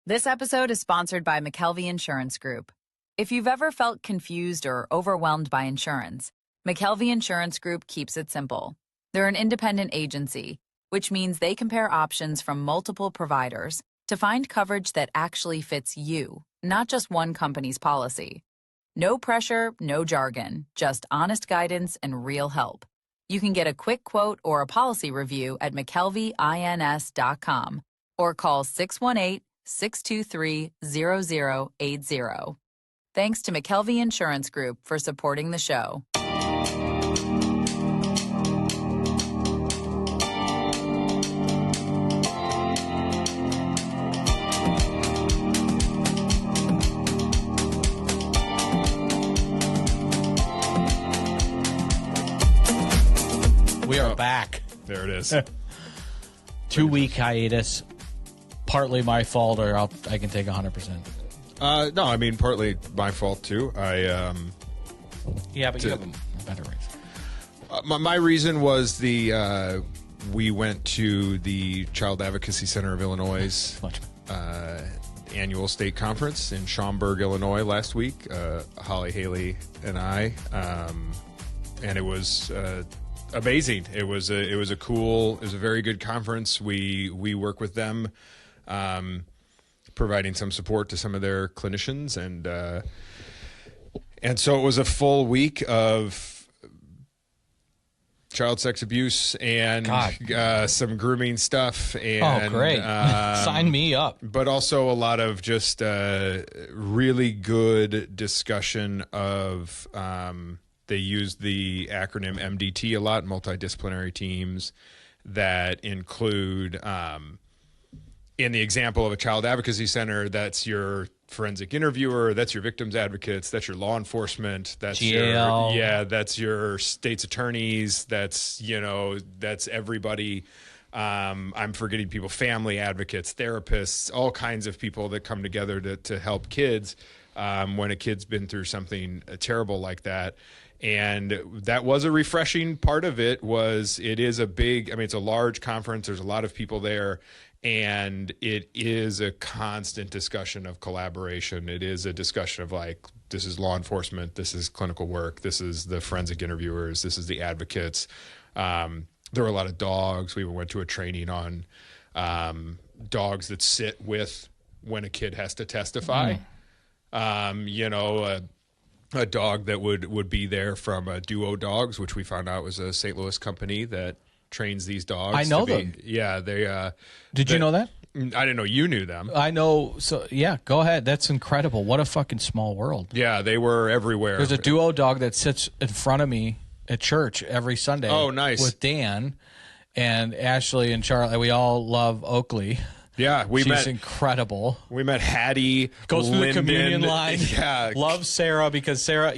This episode is sponsored by McKelvey Insurance Group. If you've ever felt confused or overwhelmed by insurance, McKelvey Insurance Group keeps it simple. They're an independent agency, which means they compare options from multiple providers to find coverage that actually fits you, not just one company's policy. No pressure, no jargon, just honest guidance and real help. You can get a quick quote or a policy review at mckelveyins.com or call 618-623-0080. Thanks to McKelvey Insurance Group for supporting the show. We are back. There it is. 2-week hiatus. Partly my fault, or I can take 100%. No, I mean, partly my fault, too. Yeah, but you have a better reason. My reason was we went to the Child Advocacy Center of Illinois' annual state conference in Schaumburg, Illinois last week. Holly, Haley, and I. And it was amazing. It was a very good conference. We work with them, providing some support to some of their clinicians, and so it was a full week of child sex abuse and some grooming stuff. And, great! Sign me up. But also a lot of just really good discussion of. They use the acronym MDT a lot, multidisciplinary teams that include, in the example of a child advocacy center, that's your forensic interviewer, that's your victims advocates, that's your law enforcement, that's that's your state's attorneys, that's everybody. I'm forgetting people, family advocates, therapists, all kinds of people that come together to help kids when a kid's been through something terrible like that. And that was a refreshing part of it. It's a large conference. There's a lot of people there, and it is a constant discussion of collaboration. It is a discussion of this is law enforcement, this is clinical work, this is the forensic interviewers, this is the advocates. There were a lot of dogs. We went to a training on dogs that sit with when a kid has to testify. A dog that would be there from Duo Dogs, which we found out was a St. Louis company that trains these dogs. I know them. Yeah, they. Did you know that? I didn't know you knew them. I know. So yeah, go ahead. That's incredible. What a fucking small world. Yeah, they were everywhere. There's a Duo Dog that sits in front of me at church every Sunday. Oh, nice. With Dan and Ashley and Charlie. We all love Oakley. Yeah, She's incredible. We met Hattie. Goes through the communion line. Yeah. Loves Sarah because Sarah,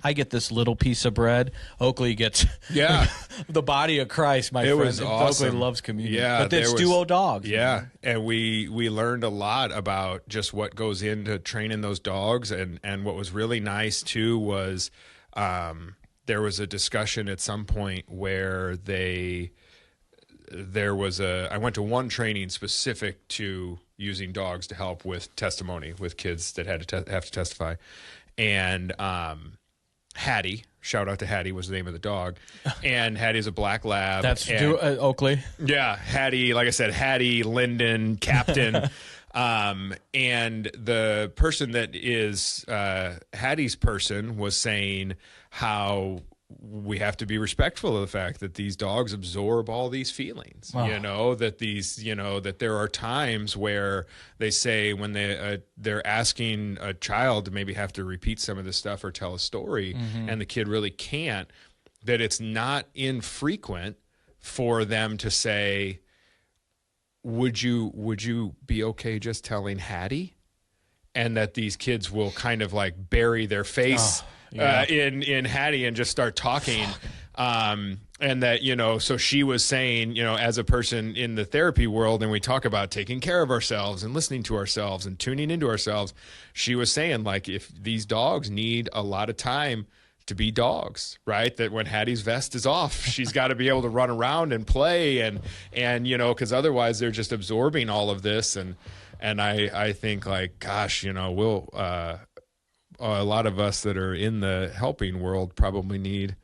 I get this little piece of bread. Oakley gets the body of Christ, my friend. It was awesome. Oakley loves communion. Yeah. But it's Duo Dogs. Yeah. And we learned a lot about just what goes into training those dogs. And what was really nice, too, was there was a discussion at some point where I went to one training specific to using dogs to help with testimony with kids that had to have to testify. And Hattie, shout out to Hattie, was the name of the dog. And Hattie's a black lab. That's Oakley. Yeah, Hattie, like I said, Hattie, Linden, Captain. And the person that is Hattie's person was saying how we have to be respectful of the fact that these dogs absorb all these feelings, that there are times where they say when they're asking a child to maybe have to repeat some of this stuff or tell a story, and the kid really can't, that it's not infrequent for them to say, would you be okay just telling Hattie? And that these kids will kind of bury their face in Hattie and just start talking. And that, so she was saying, as a person in the therapy world, and we talk about taking care of ourselves and listening to ourselves and tuning into ourselves, she was saying, if these dogs need a lot of time to be dogs, right? That when Hattie's vest is off, she's got to be able to run around and play and because otherwise they're just absorbing all of this. And And I think like, gosh, we'll a lot of us that are in the helping world probably need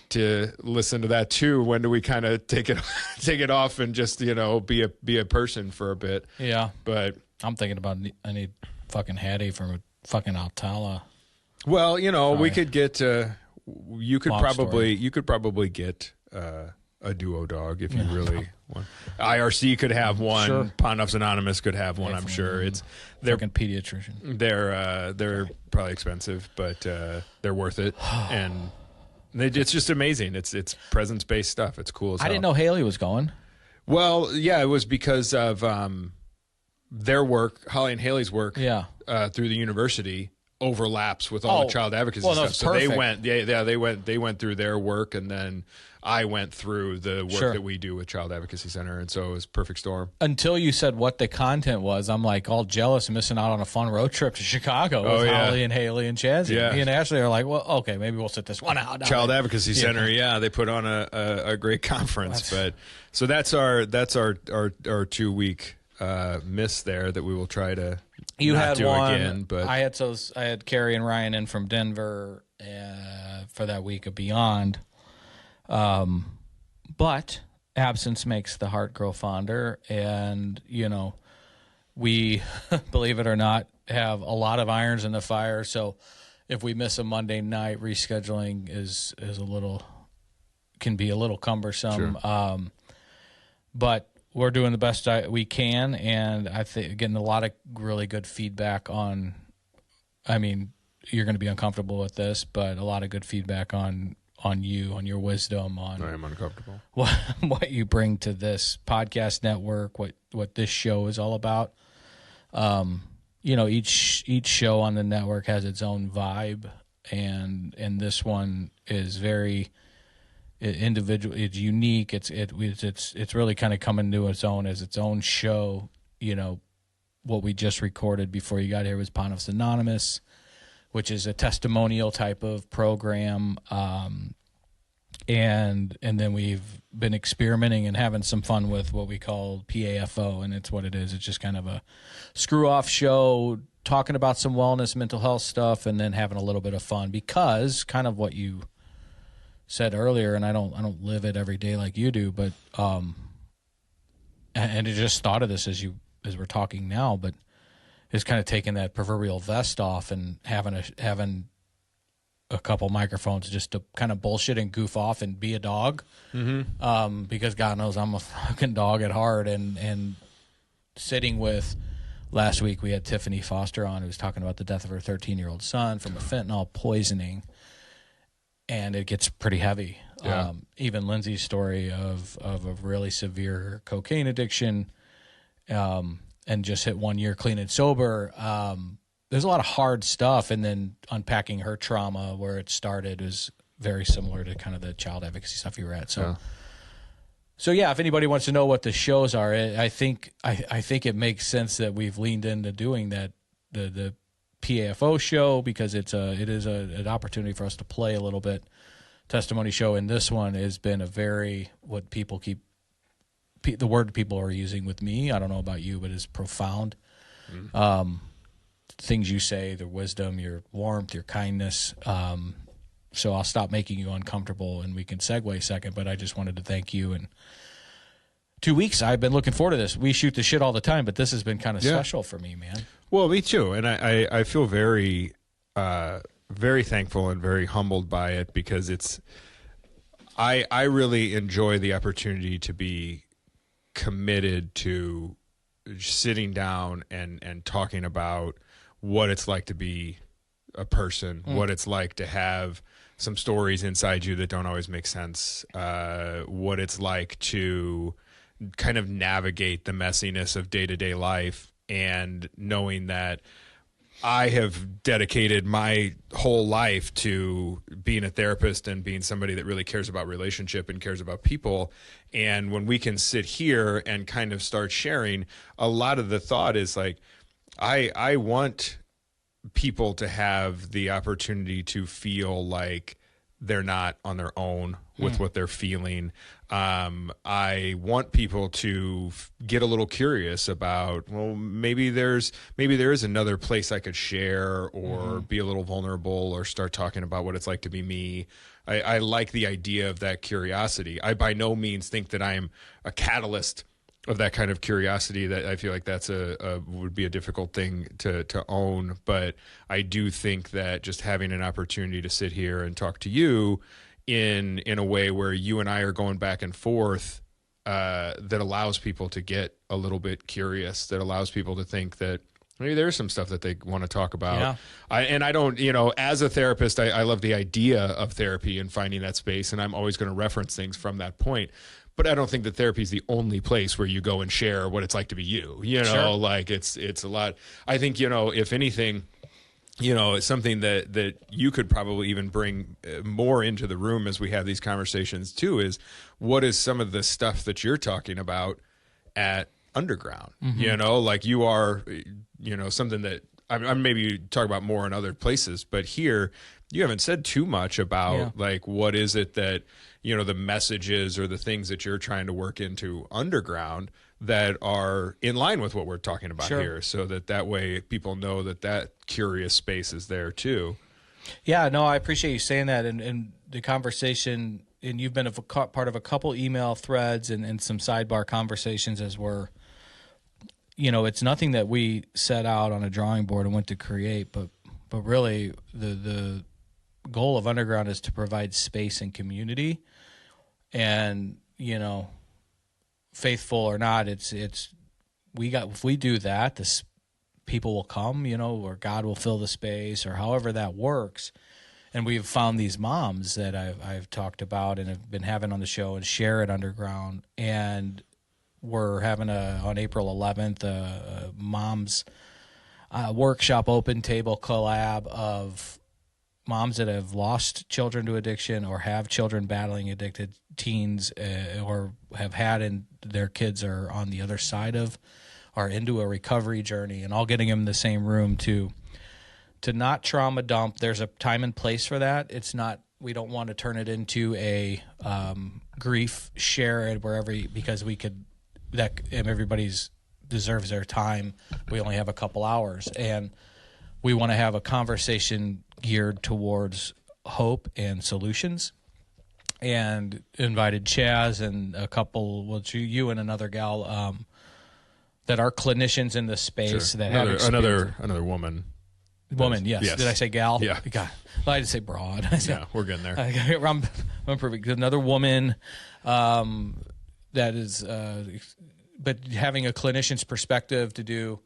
to listen to that too. When do we kind of take it off and just be a person for a bit? Yeah, but I'm thinking about I need fucking Hattie from fucking Altala. Well, we could get you could probably get a duo dog if you really want. IRC could have one. Sure. Pondoff's Anonymous could have one. I'm sure they're fucking pediatrician. They're probably expensive, but they're worth it. And it's just amazing. It's presence-based stuff. It's cool as hell. I didn't know Haley was going. Well, yeah, it was because of their work, Holly and Haley's work. Yeah. Through the university overlaps with all the child advocacy stuff. So perfect. they went through their work, and then I went through the work that we do with Child Advocacy Center, and so it was a perfect storm. Until you said what the content was, I'm like all jealous and missing out on a fun road trip to Chicago with Holly and Haley and Chaz. Yeah. Me and Ashley are like, well, okay, maybe we'll sit this one out. Child Advocacy Center, they put on a great conference. So that's our 2 week miss there that we will try to not do again. But I had Carrie and Ryan in from Denver for that week of Beyond. But absence makes the heart grow fonder, and we believe it or not have a lot of irons in the fire. So if we miss a Monday night, rescheduling can be a little cumbersome. Sure. But we're doing the best we can, and I think getting a lot of really good feedback on. I mean, you're going to be uncomfortable with this, but a lot of good feedback on you, on your wisdom, on I am uncomfortable. What you bring to this podcast network, what this show is all about. Each show on the network has its own vibe, and this one is very individual. It's unique. It's really kind of coming to its own as its own show. What we just recorded before you got here was Pondoff's Anonymous, which is a testimonial type of program. And then we've been experimenting and having some fun with what we call PAFO, and it's what it is. It's just kind of a screw-off show, talking about some wellness, mental health stuff, and then having a little bit of fun, because kind of what you said earlier, and I don't live it every day like you do, but and I just thought of this as we're talking now, but it's kind of taking that proverbial vest off and having a couple microphones just to kind of bullshit and goof off and be a dog. Mm-hmm. Because God knows I'm a fucking dog at heart. And sitting with, last week we had Tiffany Foster on, who was talking about the death of her 13-year-old son from a fentanyl poisoning. And it gets pretty heavy. Yeah. Even Lindsay's story of a really severe cocaine addiction, and just hit 1 year clean and sober. There's a lot of hard stuff, and then unpacking her trauma, where it started, is very similar to kind of the child advocacy stuff you were at. So if anybody wants to know what the shows are, I think it makes sense that we've leaned into doing that, the PAFO show, because it is an opportunity for us to play a little bit testimony show, and this one has been a very, what people the word people are using with me, I don't know about you, but is profound. Mm-hmm. Things you say, the wisdom, your warmth, your kindness. So I'll stop making you uncomfortable, and we can segue a second, but I just wanted to thank you. And 2 weeks, I've been looking forward to this. We shoot the shit all the time, but this has been kind of special for me, man. Well, me too. And I feel very, very thankful and very humbled by it, because I really enjoy the opportunity to be committed to sitting down and talking about what it's like to be a person, what it's like to have some stories inside you that don't always make sense, what it's like to kind of navigate the messiness of day-to-day life, and knowing that I have dedicated my whole life to being a therapist and being somebody that really cares about relationship and cares about people. And when we can sit here and kind of start sharing, a lot of the thought is like, I want people to have the opportunity to feel like they're not on their own with what they're feeling. I want people to get a little curious about, well, maybe there is another place I could share or be a little vulnerable or start talking about what it's like to be me. I like the idea of that curiosity. I by no means think that I am a catalyst of that kind of curiosity. That I feel like that's would be a difficult thing to own. But I do think that just having an opportunity to sit here and talk to you in a way where you and I are going back and forth, that allows people to get a little bit curious, that allows people to think that maybe there's some stuff that they want to talk about. Yeah. I don't, as a therapist, I love the idea of therapy and finding that space, and I'm always going to reference things from that point. But I don't think that therapy is the only place where you go and share what it's like to be you. Sure. Like it's a lot. I think, if anything, it's something that you could probably even bring more into the room as we have these conversations too, is what is some of the stuff that you're talking about at Underground? Like you are, something that I'm maybe talk about more in other places, but here you haven't said too much about like, what is it that, the messages or the things that you're trying to work into Underground that are in line with what we're talking about here, so that way people know that curious space is there too. Yeah, no, I appreciate you saying that, and the conversation, and you've been part of a couple email threads and some sidebar conversations as we're, it's nothing that we set out on a drawing board and went to create, but really the goal of Underground is to provide space and community, and faithful or not, if we do that, this people will come, or God will fill the space, or however that works. And we've found these moms that I've talked about and have been having on the show and share at Underground, and we're having on April 11th a moms workshop open table collab of moms that have lost children to addiction or have children battling addicted teens, or have had, and their kids are on the other side of, are into a recovery journey, and all getting them in the same room to not trauma dump. There's a time and place for that. It's not, we don't want to turn it into a grief share it because we could, that everybody's deserves their time. We only have a couple hours, and we want to have a conversation geared towards hope and solutions, and invited Chaz and a couple, you and another gal, that are clinicians in the space that have another woman. Yes. Did I say gal? Yeah. God. Well, I didn't say broad. Yeah, we're getting there. I'm improving. Another woman that is, but having a clinician's perspective to do,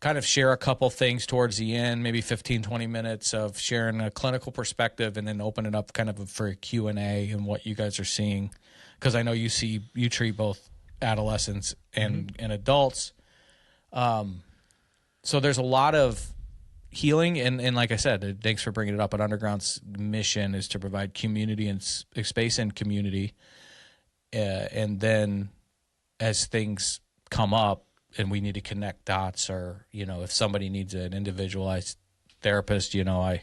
kind of share a couple things towards the end, maybe 15, 20 minutes of sharing a clinical perspective, and then open it up kind of for a Q&A and what you guys are seeing. Because I know you treat both adolescents and adults. So there's a lot of healing, and like I said, thanks for bringing it up. But Underground's mission is to provide community and space and community, and then as things come up and we need to connect dots, or if somebody needs an individualized therapist, I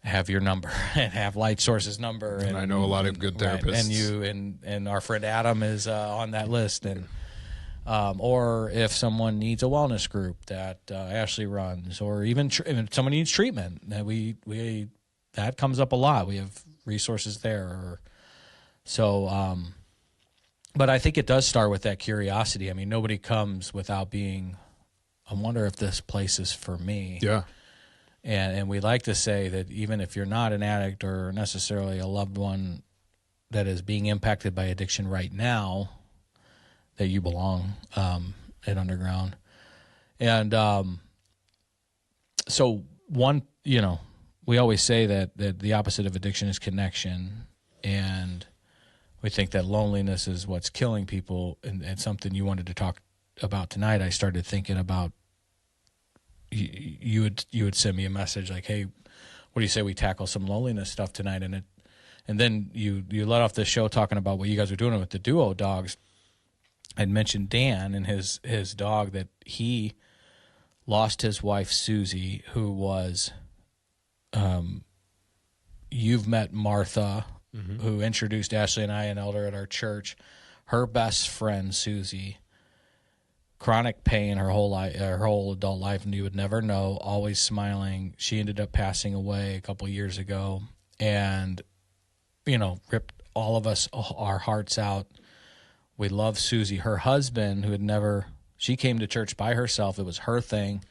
have your number and have Light Source's number, and I know a lot of good therapists, right, and you and our friend Adam is on that list, and or if someone needs a wellness group that Ashley runs, or even if someone needs treatment, that we that comes up a lot. We have resources there, but I think it does start with that curiosity. I mean, nobody comes without being, I wonder if this place is for me. Yeah. And we like to say that even if you're not an addict or necessarily a loved one that is being impacted by addiction right now, that you belong at Underground. And so we always say that the opposite of addiction is connection, and we think that loneliness is what's killing people, and something you wanted to talk about tonight. I started thinking about, you would send me a message like, hey, what do you say we tackle some loneliness stuff tonight? And then you let off the show talking about what you guys were doing with the duo dogs. I'd mentioned Dan and his dog, that he lost his wife Susie, who was you've met Martha, who introduced Ashley and I, an elder at our church. Her best friend, Susie, chronic pain her whole life, her whole adult life, and you would never know, always smiling. She ended up passing away a couple years ago, and, ripped all of us, our hearts out. We love Susie. Her husband, who had never, she came to church by herself. It was her thing,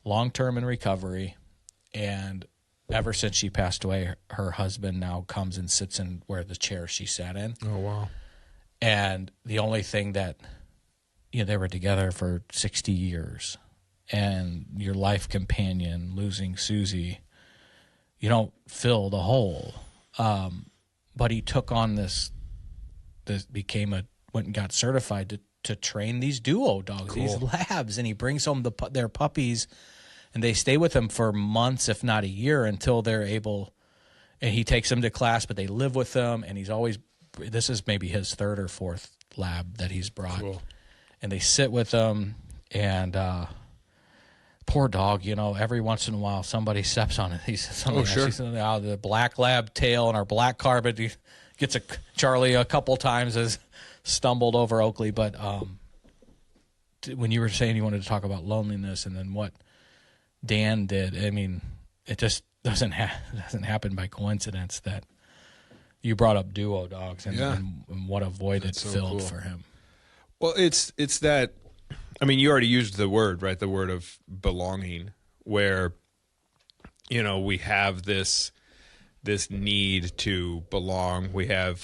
long-term in recovery. And ever since she passed away, her husband now comes and sits in where the chair she sat in. Oh, wow. And the only thing that, they were together for 60 years. And your life companion, losing Susie, you don't fill the hole. But he took on this went and got certified to train these duo dogs, these labs, and he brings home their puppies, and they stay with him for months, if not a year, until they're able. And he takes them to class, but they live with them, and this is maybe his third or fourth lab that he's brought. Cool. And they sit with them, and poor dog, every once in a while somebody steps on it. He's something. Sure. The black lab tail on our black carpet. He gets Charlie a couple times has stumbled over Oakley. But when you were saying you wanted to talk about loneliness and then what Dan did, I mean, it just doesn't happen by coincidence that you brought up duo dogs and what a void it filled for him. Well, it's that. I mean, you already used the word, right? The word of belonging, where, we have this need to belong. We have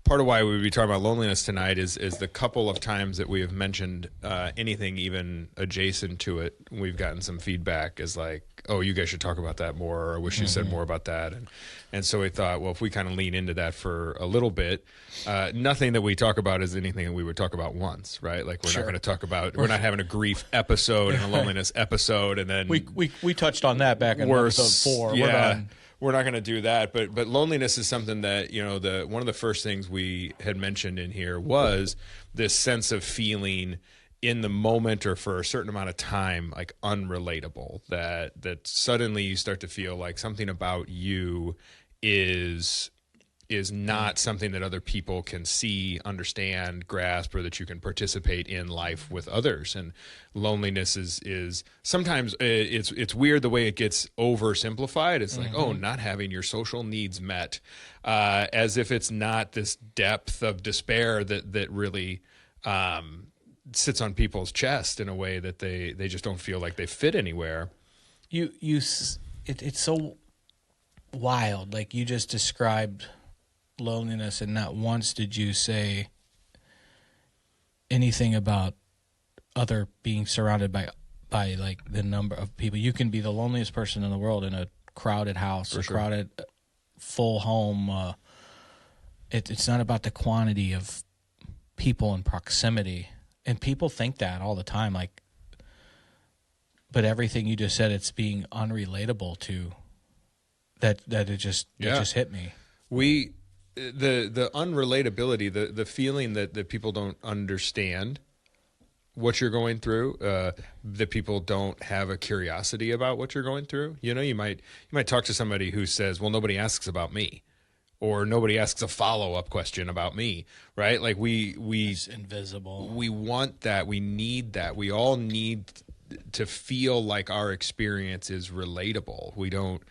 part of why we would be talking about loneliness tonight is the couple of times that we have mentioned anything even adjacent to it. We've gotten some feedback as like, oh, you guys should talk about that more, or I wish you said more about that. And so we thought, well, if we kind of lean into that for a little bit, nothing that we talk about is anything that we would talk about once, right? Like we're not going to talk about, we're not having a grief episode and a loneliness episode, and then we touched on that back in episode 4. Yeah. We're done. We're not going to do that, but loneliness is something that, one of the first things we had mentioned in here was this sense of feeling in the moment or for a certain amount of time like unrelatable, that suddenly you start to feel like something about you is not something that other people can see, understand, grasp, or that you can participate in life with others. And loneliness is sometimes it's weird the way it gets oversimplified. It's like, oh, not having your social needs met, as if it's not this depth of despair that really sits on people's chest in a way that they just don't feel like they fit anywhere. It's so wild. Like you just described loneliness, and not once did you say anything about other being surrounded by like the number of people. You can be the loneliest person in the world in a crowded house, crowded full home. It's not about the quantity of people and proximity, and people think that all the time. Like, but everything you just said, it's being unrelatable to that. It just hit me. The unrelatability, the feeling that people don't understand what you're going through, that people don't have a curiosity about what you're going through. You might talk to somebody who says, well, nobody asks about me, or nobody asks a follow-up question about me, right? Like it's invisible. We want that. We need that. We all need to feel like our experience is relatable. We don't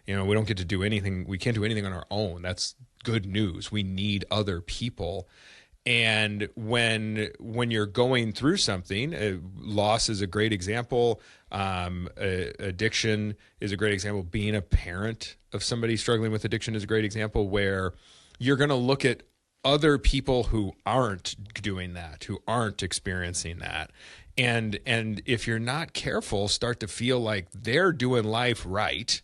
get to do anything. We can't do anything on our own. That's good news. We need other people. And when you're going through something, loss is a great example. Addiction is a great example. Being a parent of somebody struggling with addiction is a great example, where you're going to look at other people who aren't doing that, who aren't experiencing that. And if you're not careful, start to feel like they're doing life right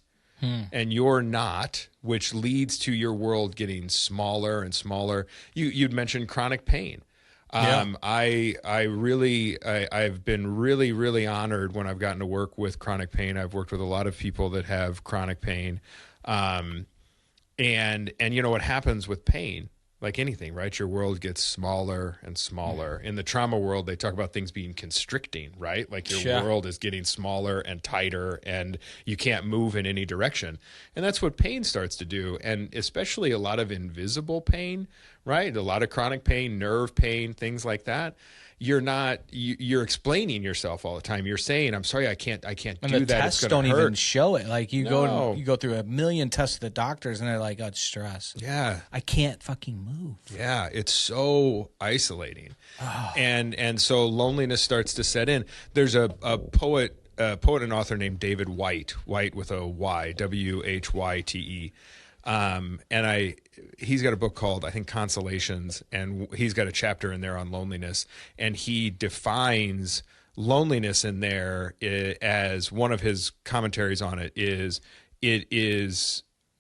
and you're not, which leads to your world getting smaller and smaller. You'd mentioned chronic pain. I've been really, really honored when I've gotten to work with chronic pain. I've worked with a lot of people that have chronic pain. And you know what happens with pain like anything, right? Your world gets smaller and smaller. In the trauma world, they talk about things being constricting, right? Like your world is getting smaller and tighter and you can't move in any direction. And that's what pain starts to do. And especially a lot of invisible pain, right? A lot of chronic pain, nerve pain, things like that. You're explaining yourself all the time. You're saying, I'm sorry, I can't and do the that. tests It's gonna don't hurt. even show it. Like you No. go through a million tests at the doctors and they're like, oh, it's stress. Yeah. I can't fucking move. Yeah, it's so isolating. And so loneliness starts to set in. There's a poet and author named David Whyte with a Y, Whyte. He's got a book called, I think, Consolations, and he's got a chapter in there on loneliness, and he defines loneliness in there as one of his commentaries on it is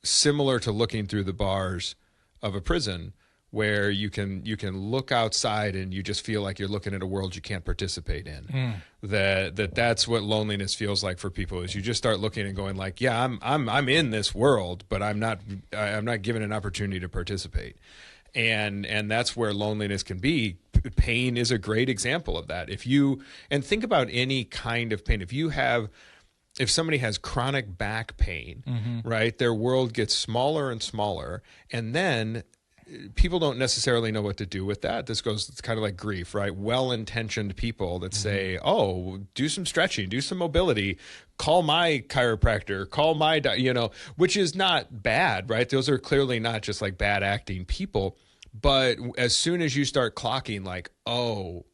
similar to looking through the bars of a prison, where you can look outside and you just feel like you're looking at a world you can't participate in. That's what loneliness feels like for people, is you just start looking and going like, yeah, I'm in this world, but I'm not given an opportunity to participate. And that's where loneliness can be. Pain is a great example of that. And think about any kind of pain. If somebody has chronic back pain, right, their world gets smaller and smaller, and then people don't necessarily know what to do with that. It's kind of like grief, right? Well-intentioned people that say, oh, do some stretching, do some mobility, call my chiropractor, call my, which is not bad, right? Those are clearly not just like bad acting people. But as soon as you start clocking like, oh,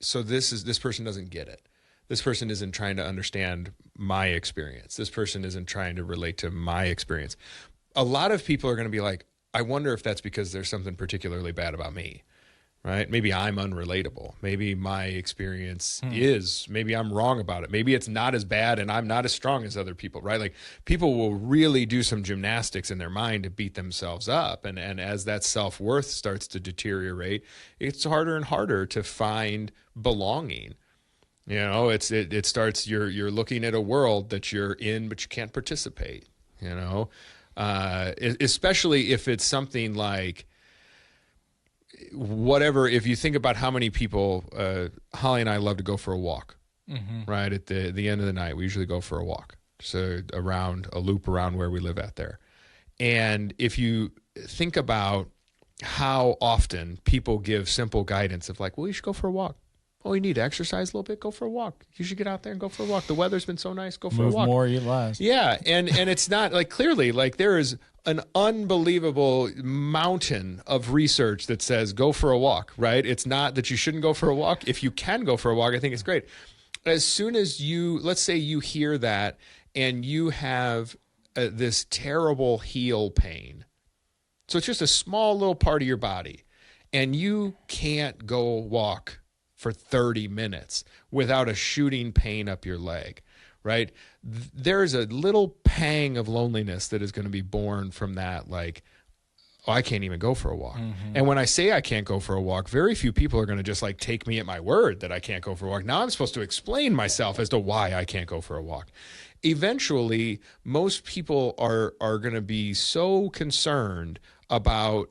so this person doesn't get it. This person isn't trying to understand my experience. This person isn't trying to relate to my experience. A lot of people are going to be like, I wonder if that's because there's something particularly bad about me, right? Maybe I'm unrelatable. Maybe my experience maybe I'm wrong about it. Maybe it's not as bad and I'm not as strong as other people, right? Like people will really do some gymnastics in their mind to beat themselves up. And as that self-worth starts to deteriorate, it's harder and harder to find belonging. It starts, you're looking at a world that you're in, but you can't participate, especially if it's something like whatever. If you think about how many people, Holly and I love to go for a walk, right? At the end of the night, we usually go for a walk. So a loop around where we live at there. And if you think about how often people give simple guidance of like, well, you should go for a walk. Oh, you need to exercise a little bit? Go for a walk. You should get out there and go for a walk. The weather's been so nice. Go for a walk. Move more, eat less. Yeah, and it's not like clearly like there is an unbelievable mountain of research that says go for a walk, right? It's not that you shouldn't go for a walk. If you can go for a walk, I think it's great. As soon as let's say you hear that and you have this terrible heel pain. So it's just a small little part of your body and you can't go walk for 30 minutes without a shooting pain up your leg, right? There's a little pang of loneliness that is going to be born from that, like, oh, I can't even go for a walk. And when I say I can't go for a walk, very few people are going to just like take me at my word that I can't go for a walk. Now I'm supposed to explain myself as to why I can't go for a walk. Eventually, most people are going to be so concerned about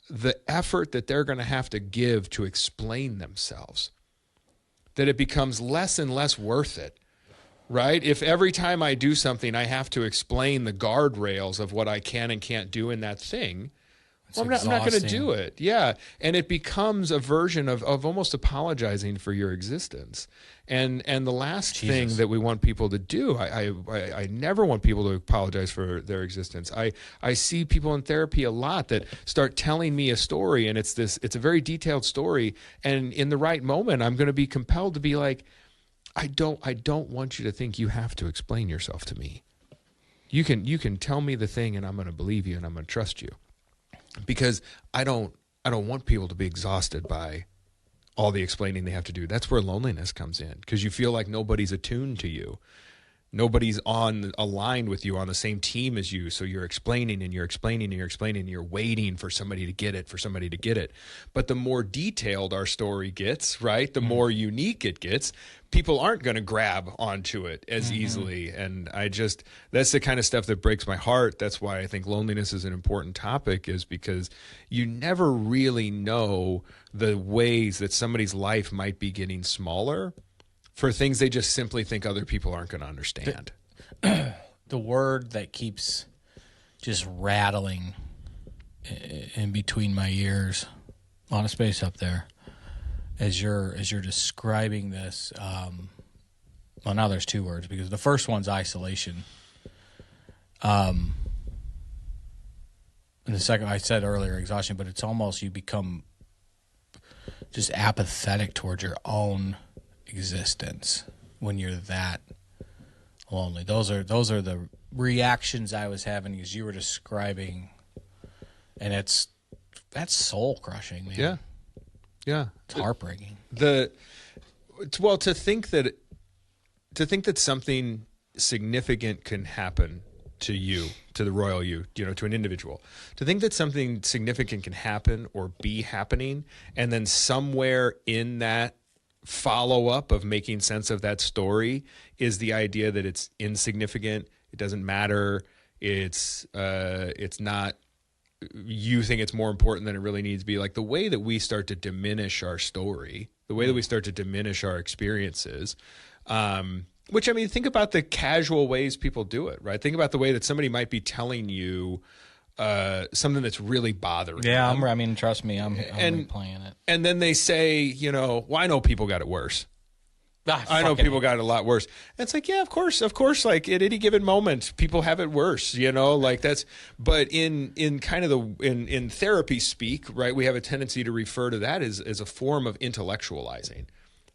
the effort that they're going to have to give to explain themselves that it becomes less and less worth it, right? If every time I do something, I have to explain the guardrails of what I can and can't do in that thing, well, I'm not going to do it. Yeah. And it becomes a version of almost apologizing for your existence. And the last thing that we want people to do, I never want people to apologize for their existence. I see people in therapy a lot that start telling me a story, and it's a very detailed story. And in the right moment, I'm going to be compelled to be like, I don't want you to think you have to explain yourself to me. You can tell me the thing and I'm going to believe you and I'm going to trust you. Because I don't want people to be exhausted by all the explaining they have to do. That's where loneliness comes in, because you feel like nobody's attuned to you. Nobody's aligned with you on the same team as you. So you're explaining and you're explaining and you're explaining and you're waiting for somebody to get it, But the more detailed our story gets, right, the more unique it gets, people aren't going to grab onto it as easily. And that's the kind of stuff that breaks my heart. That's why I think loneliness is an important topic, is because you never really know the ways that somebody's life might be getting smaller for things they just simply think other people aren't going to understand. The word that keeps just rattling in between my ears, a lot of space up there, as you're describing this. Well, now there's two words, because the first one's isolation. And the second, I said earlier, exhaustion, but it's almost you become just apathetic towards your own existence when you're that lonely. Those are the reactions I was having as you were describing, and that's soul crushing, man. Yeah, it's heartbreaking. To think that something significant can happen to you, to the royal you, to an individual. To think that something significant can happen or be happening, and then somewhere in that follow-up of making sense of that story is the idea that it's insignificant, it doesn't matter, it's not, you think it's more important than it really needs to be. Like the way that we start to diminish our story, the way that we start to diminish our experiences, which, I mean, think about the casual ways people do it, right? Think about the way that somebody might be telling you something that's really bothering them. I mean, trust me, I'm replaying it. And then they say, well, I know people got it worse. I know people got it a lot worse. And it's like, yeah, of course. Like at any given moment, people have it worse, like that's, but in kind of in therapy speak, right, we have a tendency to refer to that as a form of intellectualizing,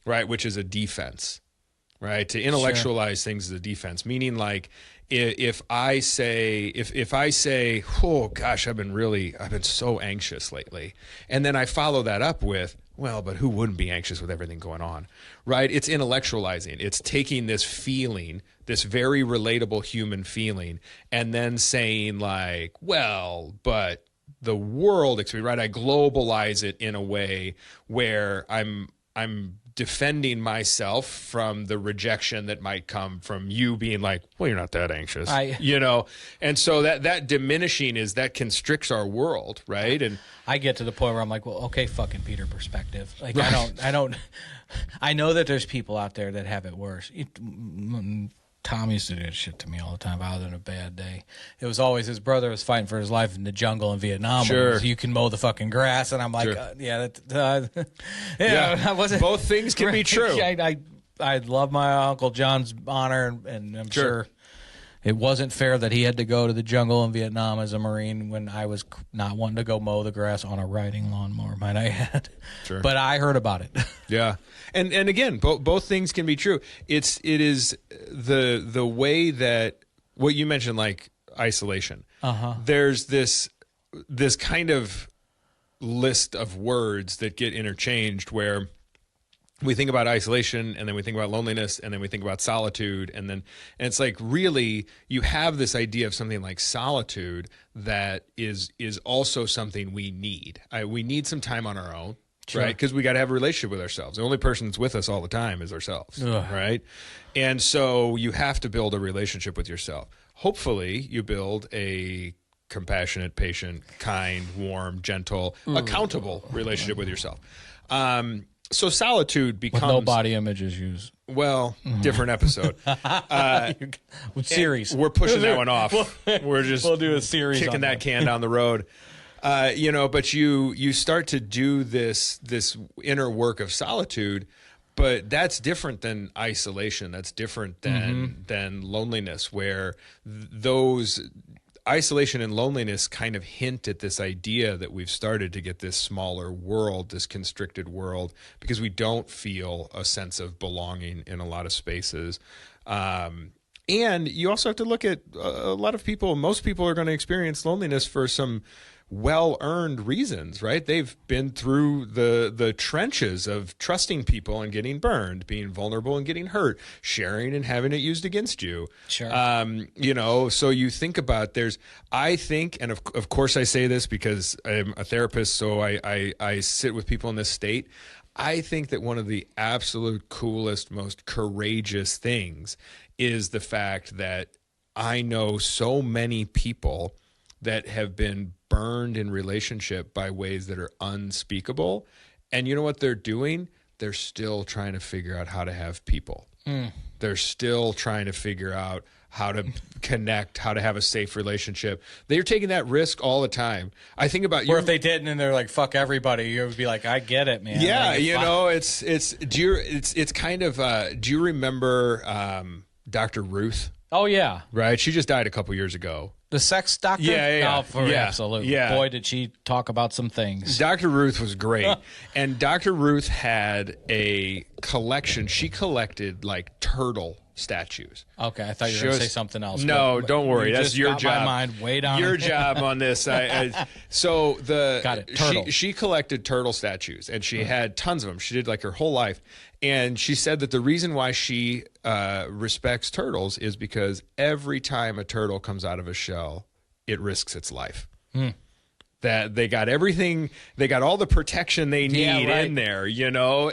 right, which is a defense, right? To intellectualize things is a defense, meaning like, if I say, oh gosh, I've been so anxious lately, and then I follow that up with, well, but who wouldn't be anxious with everything going on, right? It's intellectualizing. It's taking this feeling, this very relatable human feeling, and then saying like, well, but the world experience, right? I globalize it in a way where I'm defending myself from the rejection that might come from you being like, well, you're not that anxious, and so that diminishing that constricts our world, right? And I get to the point where I'm like, well, okay, fucking Peter perspective. Like, right. I know that there's people out there that have it worse. Tom used to do that shit to me all the time if I was in a bad day. It was always his brother was fighting for his life in the jungle in Vietnam. Sure. You can mow the fucking grass. And I'm like, Sure. I wasn't. Both things can be true. I love my Uncle John's honor, and I'm sure it wasn't fair that he had to go to the jungle in Vietnam as a Marine when I was not wanting to go mow the grass on a riding lawnmower, might I add. Sure. But I heard about it. Yeah. And again, both things can be true. It is the way that what you mentioned, like isolation. There's this kind of list of words that get interchanged where we think about isolation, and then we think about loneliness, and then we think about solitude, and it's like, really, you have this idea of something like solitude that is also something we need. We need some time on our own. Sure. Right, because we got to have a relationship with ourselves. The only person that's with us all the time is ourselves, right? And so you have to build a relationship with yourself. Hopefully, you build a compassionate, patient, kind, warm, gentle, accountable relationship with yourself. So solitude becomes... With no body images used. Well, different episode. Series. We're pushing that one off. We'll do a series kicking that can down the road. But you start to do this inner work of solitude, but that's different than isolation. That's different than loneliness, where those isolation and loneliness kind of hint at this idea that we've started to get this smaller world, this constricted world, because we don't feel a sense of belonging in a lot of spaces. And you also have to look at a lot of people. Most people are going to experience loneliness for some well-earned reasons, right? They've been through the trenches of trusting people and getting burned, being vulnerable and getting hurt, sharing and having it used against you. Sure. You know, so you think about I think, and of course I say this because I'm a therapist, so I sit with people in this state. I think that one of the absolute coolest, most courageous things is the fact that I know so many people that have been burned in relationship by ways that are unspeakable. And you know what they're doing? They're still trying to figure out how to have people. They're still trying to figure out how to connect, how to have a safe relationship. They're taking that risk all the time. I think about you. Or if they didn't and they're like, fuck everybody, you would be like, I get it, man. Yeah, like, you know, it's kind of, do you remember Dr. Ruth? Oh, yeah. Right? She just died a couple years ago. The sex doctor? Yeah. Absolutely. Yeah. Boy, did she talk about some things. Dr. Ruth was great. And Dr. Ruth had a collection. She collected like turtle statues. Okay, I thought you were going to say something else. No, don't worry. That's your job. My mind way down. Your job on this. Got it. Turtle. She collected turtle statues, and she had tons of them. She did like her whole life, and she said that the reason why she respects turtles is because every time a turtle comes out of a shell, it risks its life. That they got everything, they got all the protection they need in there, you know,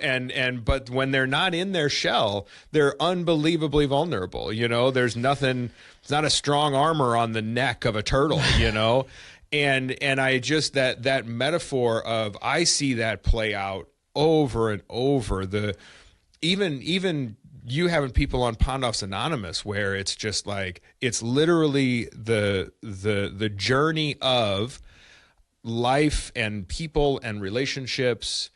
but when they're not in their shell, they're unbelievably vulnerable, you know. There's nothing, it's not a strong armor on the neck of a turtle, you know. and I just that metaphor of, I see that play out over and over. Even you having people on Pondoff's Anonymous, where it's just like, it's literally the journey of life and people and relationships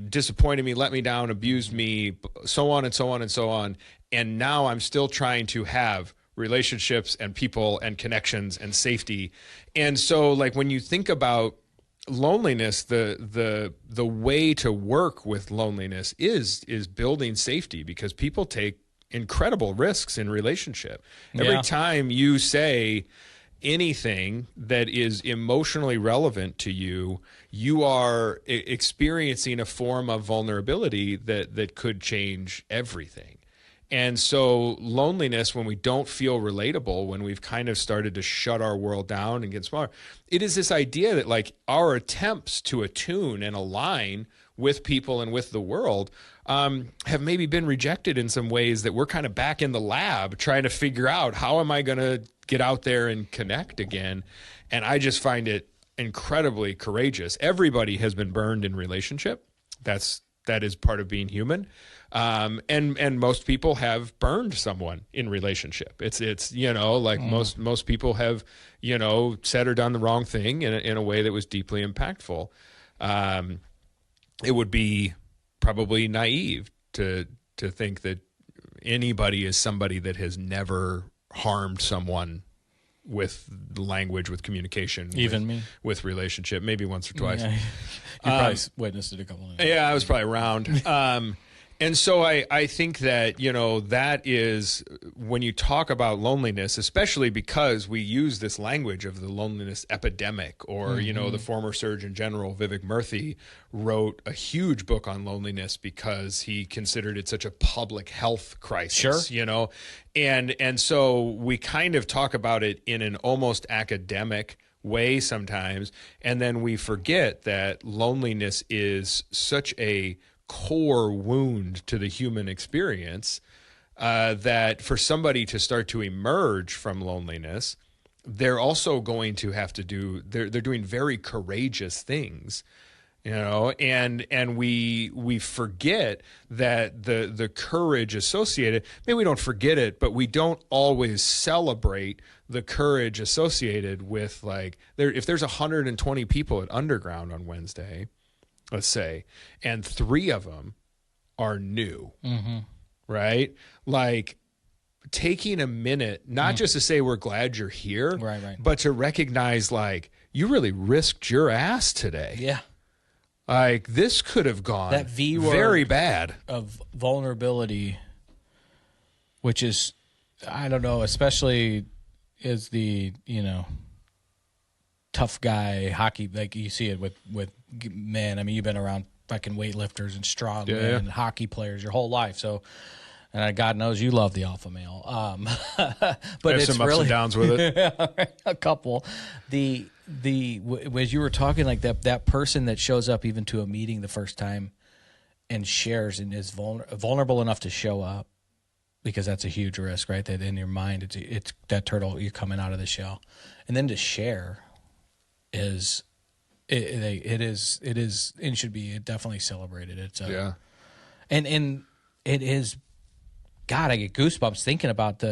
disappointed me, let me down, abused me, so on and so on and so on. And now I'm still trying to have relationships and people and connections and safety. And so, like, when you think about loneliness, the way to work with loneliness is building safety, because people take incredible risks in relationship. Every time you say anything that is emotionally relevant to you, you are experiencing a form of vulnerability that could change everything. And so loneliness, when we don't feel relatable, when we've kind of started to shut our world down and get smaller, it is this idea that, like, our attempts to attune and align with people and with the world have maybe been rejected in some ways, that we're kind of back in the lab trying to figure out, how am I going to get out there and connect again? And I just find it incredibly courageous. Everybody has been burned in relationship. That is part of being human. And most people have burned someone in relationship. It's you know, like most people have, you know, said or done the wrong thing in a way that was deeply impactful. It would be probably naive to think that anybody is somebody that has never harmed someone with language, with communication, even with relationship, maybe once or twice. Yeah. You probably witnessed it a couple of times. Yeah, I was probably around. And so I think that, you know, that is, when you talk about loneliness, especially because we use this language of the loneliness epidemic, or, you know, the former Surgeon General Vivek Murthy wrote a huge book on loneliness because he considered it such a public health crisis, you know, and so we kind of talk about it in an almost academic way sometimes, and then we forget that loneliness is such a core wound to the human experience, that for somebody to start to emerge from loneliness, they're also going to have to they're doing very courageous things, you know, and we forget that the courage associated, maybe we don't forget it, but we don't always celebrate the courage associated with, like, if there's 120 people at Underground on Wednesday, let's say, and 3 of them are new, right? Like, taking a minute, not just to say we're glad you're here, right, but to recognize, like, you really risked your ass today. Yeah. Like, this could have gone that V word very bad of vulnerability, which is, I don't know, especially as the, you know, tough guy hockey, like you see it with men. I mean, you've been around fucking weightlifters and strong men and hockey players your whole life. So, and God knows you love the alpha male. But it's some ups really and downs with it. a couple. As you were talking, like that person that shows up even to a meeting the first time and shares and is vulnerable enough to show up, because that's a huge risk, right? That in your mind, it's that turtle, you're coming out of the shell, and then to share is it is and should be definitely celebrated. It's and it is. God, I get goosebumps thinking about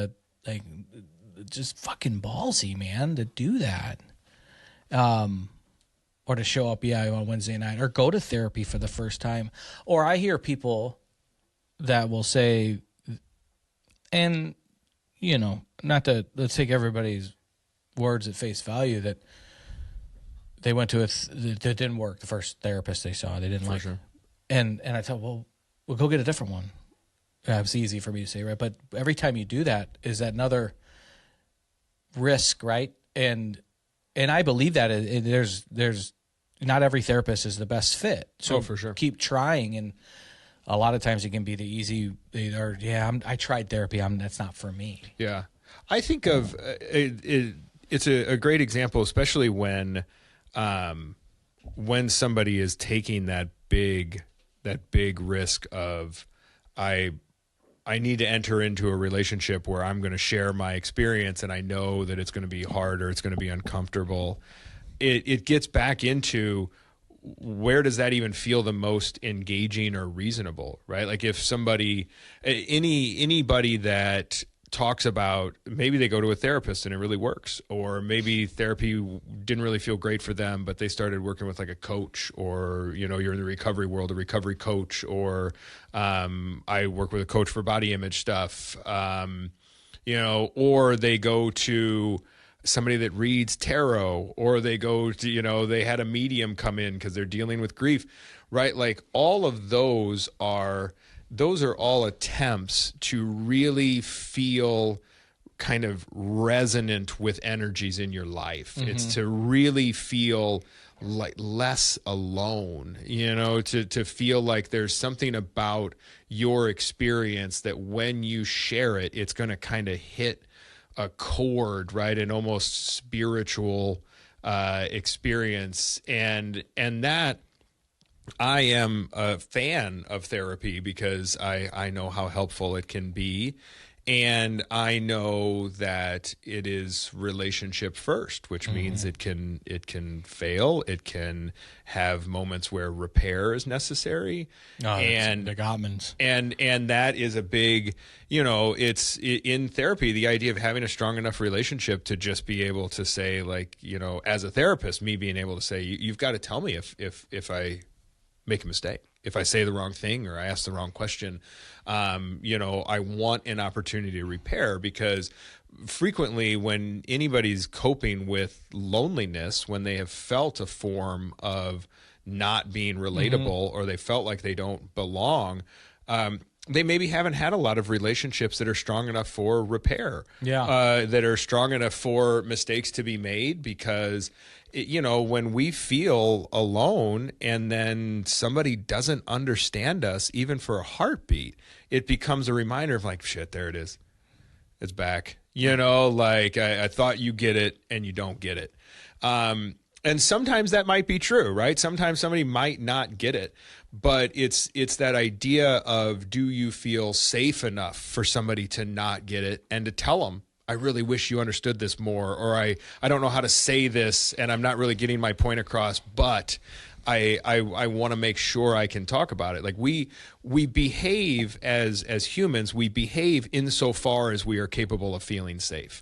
just fucking ballsy, man, to do that. Or to show up, on Wednesday night, or go to therapy for the first time. Or I hear people that will say, and, not to, let's take everybody's words at face value, that they went to that didn't work, the first therapist they saw, they didn't like. Sure. And I tell them, well, go get a different one. It's easy for me to say, right? But every time you do that is another risk, right? And I believe that there's not every therapist is the best fit. So for sure, keep trying. And a lot of times it can be the easy, I tried therapy. That's not for me. Yeah. I think of it's a great example, especially when somebody is taking that big risk of, I need to enter into a relationship where I'm going to share my experience, and I know that it's going to be hard or it's going to be uncomfortable. It gets back into, where does that even feel the most engaging or reasonable, right? Like if somebody, anybody that talks about, maybe they go to a therapist and it really works, or maybe therapy didn't really feel great for them, but they started working with like a coach, or you're in the recovery world, a recovery coach, or I work with a coach for body image stuff, or they go to somebody that reads tarot, or they go to, they had a medium come in because they're dealing with grief, right? Like all of those are all attempts to really feel kind of resonant with energies in your life. Mm-hmm. It's to really feel like less alone, to feel like there's something about your experience that when you share it, it's going to kind of hit a chord, right? An almost spiritual experience. And that, I am a fan of therapy because I know how helpful it can be. And I know that it is relationship first, which means it can fail. It can have moments where repair is necessary. And the Gottmans. And that is a big, it's in therapy, the idea of having a strong enough relationship to just be able to say, like, as a therapist, me being able to say, you've got to tell me if I make a mistake, if I say the wrong thing or I ask the wrong question. I want an opportunity to repair, because frequently when anybody's coping with loneliness, when they have felt a form of not being relatable, or they felt like they don't belong, they maybe haven't had a lot of relationships that are strong enough for repair, that are strong enough for mistakes to be made, because when we feel alone and then somebody doesn't understand us, even for a heartbeat, it becomes a reminder of like, shit, there it is. It's back. Like I thought you get it and you don't get it. And sometimes that might be true, right? Sometimes somebody might not get it, but it's that idea of, do you feel safe enough for somebody to not get it and to tell them, I really wish you understood this more, or I don't know how to say this and I'm not really getting my point across, but I want to make sure I can talk about it. Like we behave as humans, we behave insofar as we are capable of feeling safe,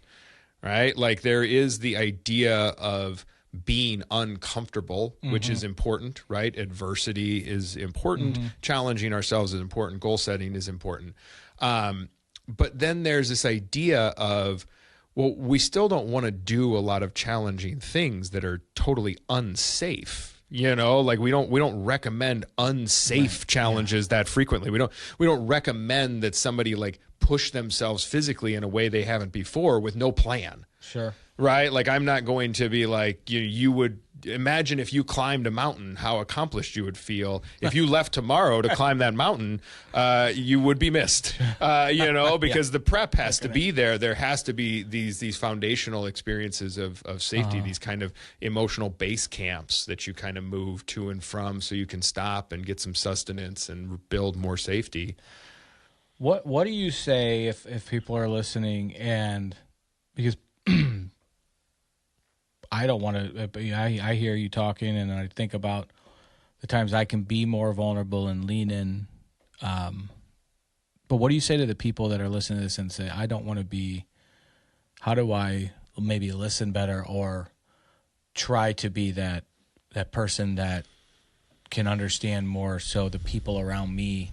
right? Like there is the idea of being uncomfortable, which is important, right? Adversity is important. Challenging ourselves is important. Goal setting is important. But then there's this idea of, well, we still don't want to do a lot of challenging things that are totally unsafe. You know, like we don't recommend unsafe challenges that frequently. We don't recommend that somebody like push themselves physically in a way they haven't before with no plan. Sure. Right? Like I'm not going to be like you would imagine if you climbed a mountain, how accomplished you would feel. If you left tomorrow to climb that mountain, you would be missed. You know, because the prep has to be there. There has to be these foundational experiences of safety, these kind of emotional base camps that you kind of move to and from so you can stop and get some sustenance and build more safety. What do you say if people are listening and because I don't want to. I hear you talking, and I think about the times I can be more vulnerable and lean in. But what do you say to the people that are listening to this and say, "I don't want to be"? How do I maybe listen better or try to be that person that can understand more, so the people around me,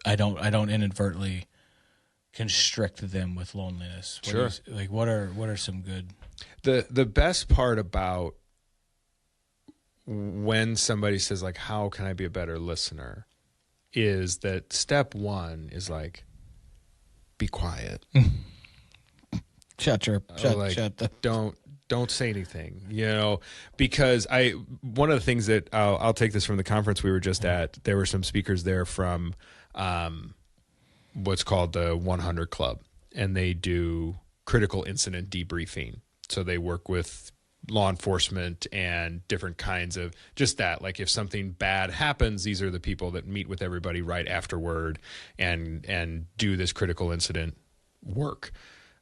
I don't inadvertently constrict them with loneliness? Sure. What are some good? The best part about when somebody says like, how can I be a better listener, is that step one is like, be quiet. Shut Don't say anything, you know, because one of the things that I'll take this from the conference we were just at, there were some speakers there from what's called the 100 Club, and they do critical incident debriefing. So they work with law enforcement and different kinds of just that. Like if something bad happens, these are the people that meet with everybody right afterward and do this critical incident work.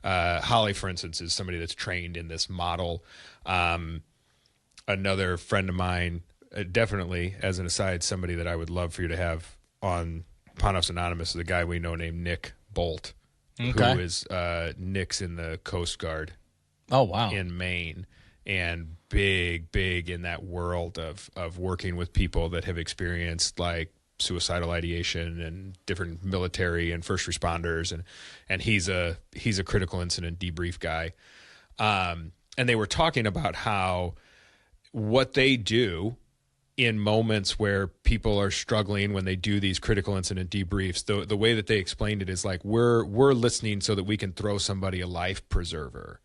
Holly, for instance, is somebody that's trained in this model. Another friend of mine, definitely as an aside, somebody that I would love for you to have on Pondoff's Anonymous, is a guy we know named Nick Bolt, who is Nick's in the Coast Guard. Oh, wow. In Maine, and big in that world of working with people that have experienced like suicidal ideation and different military and first responders, and he's a critical incident debrief guy. And they were talking about how what they do in moments where people are struggling when they do these critical incident debriefs, the way that they explained it is like we're listening so that we can throw somebody a life preserver.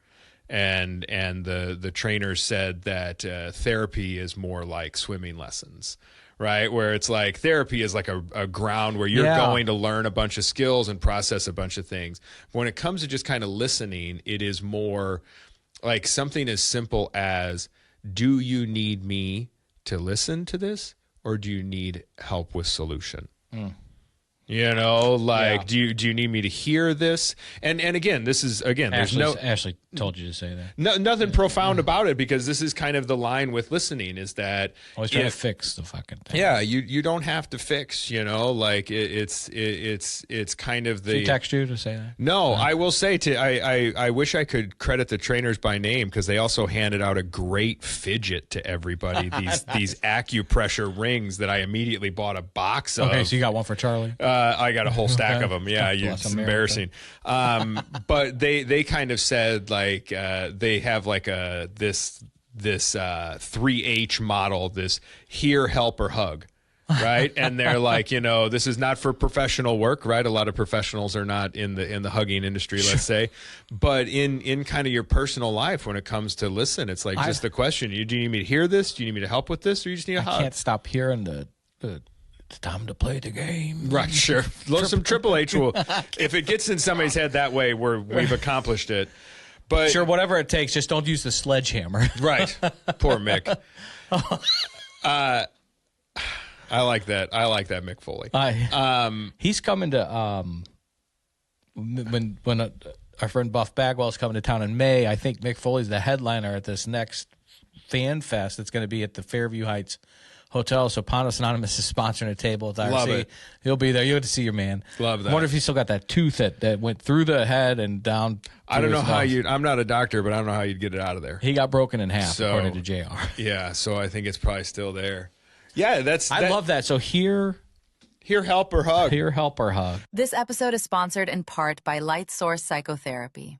And the trainer said that therapy is more like swimming lessons, right? Where it's like therapy is like a ground where you're going to learn a bunch of skills and process a bunch of things. When it comes to just kind of listening, it is more like something as simple as, do you need me to listen to this, or do you need help with solution? You know, like, do you need me to hear this? And again, this is, Ashley told you to say that. Nothing profound about it, because this is kind of the line with listening, is that always trying to fix the fucking thing. Yeah, you don't have to fix, you know, like it's kind of the. Did she text you to say that? No, I will say I wish I could credit the trainers by name, because they also handed out a great fidget to everybody. These acupressure rings that I immediately bought a box of. Okay, so you got one for Charlie. I got a whole stack of them. Yeah, it's embarrassing. But they kind of said like they have like this 3H model, this hear, help, or hug, right? And they're like, you know, this is not for professional work, right? A lot of professionals are not in the hugging industry, let's say. But in kind of your personal life, when it comes to listen, it's like just the question: do you need me to hear this? Do you need me to help with this? Or you just need a hug? I can't stop hearing the it's time to play the game. Right, sure. Some Triple H will. If it gets in somebody's head that way, we've accomplished it. But sure, whatever it takes, just don't use the sledgehammer. Right. Poor Mick. I like that. I like that Mick Foley. He's coming to when our friend Buff Bagwell's coming to town in May. I think Mick Foley's the headliner at this next fan fest that's going to be at the Fairview Heights Hotel. So Pondoff's Anonymous is sponsoring a table at the Love RC. it. He'll be there. You'll get to see your man. Love that. I wonder if he still got that tooth that went through the head and down. I don't know how I'm not a doctor, but I don't know how you'd get it out of there. He got broken in half, according to JR. Yeah, so I think it's probably still there. Yeah, I love that. So hear, help, or hug. Hear, help, or hug. This episode is sponsored in part by Light Source Psychotherapy.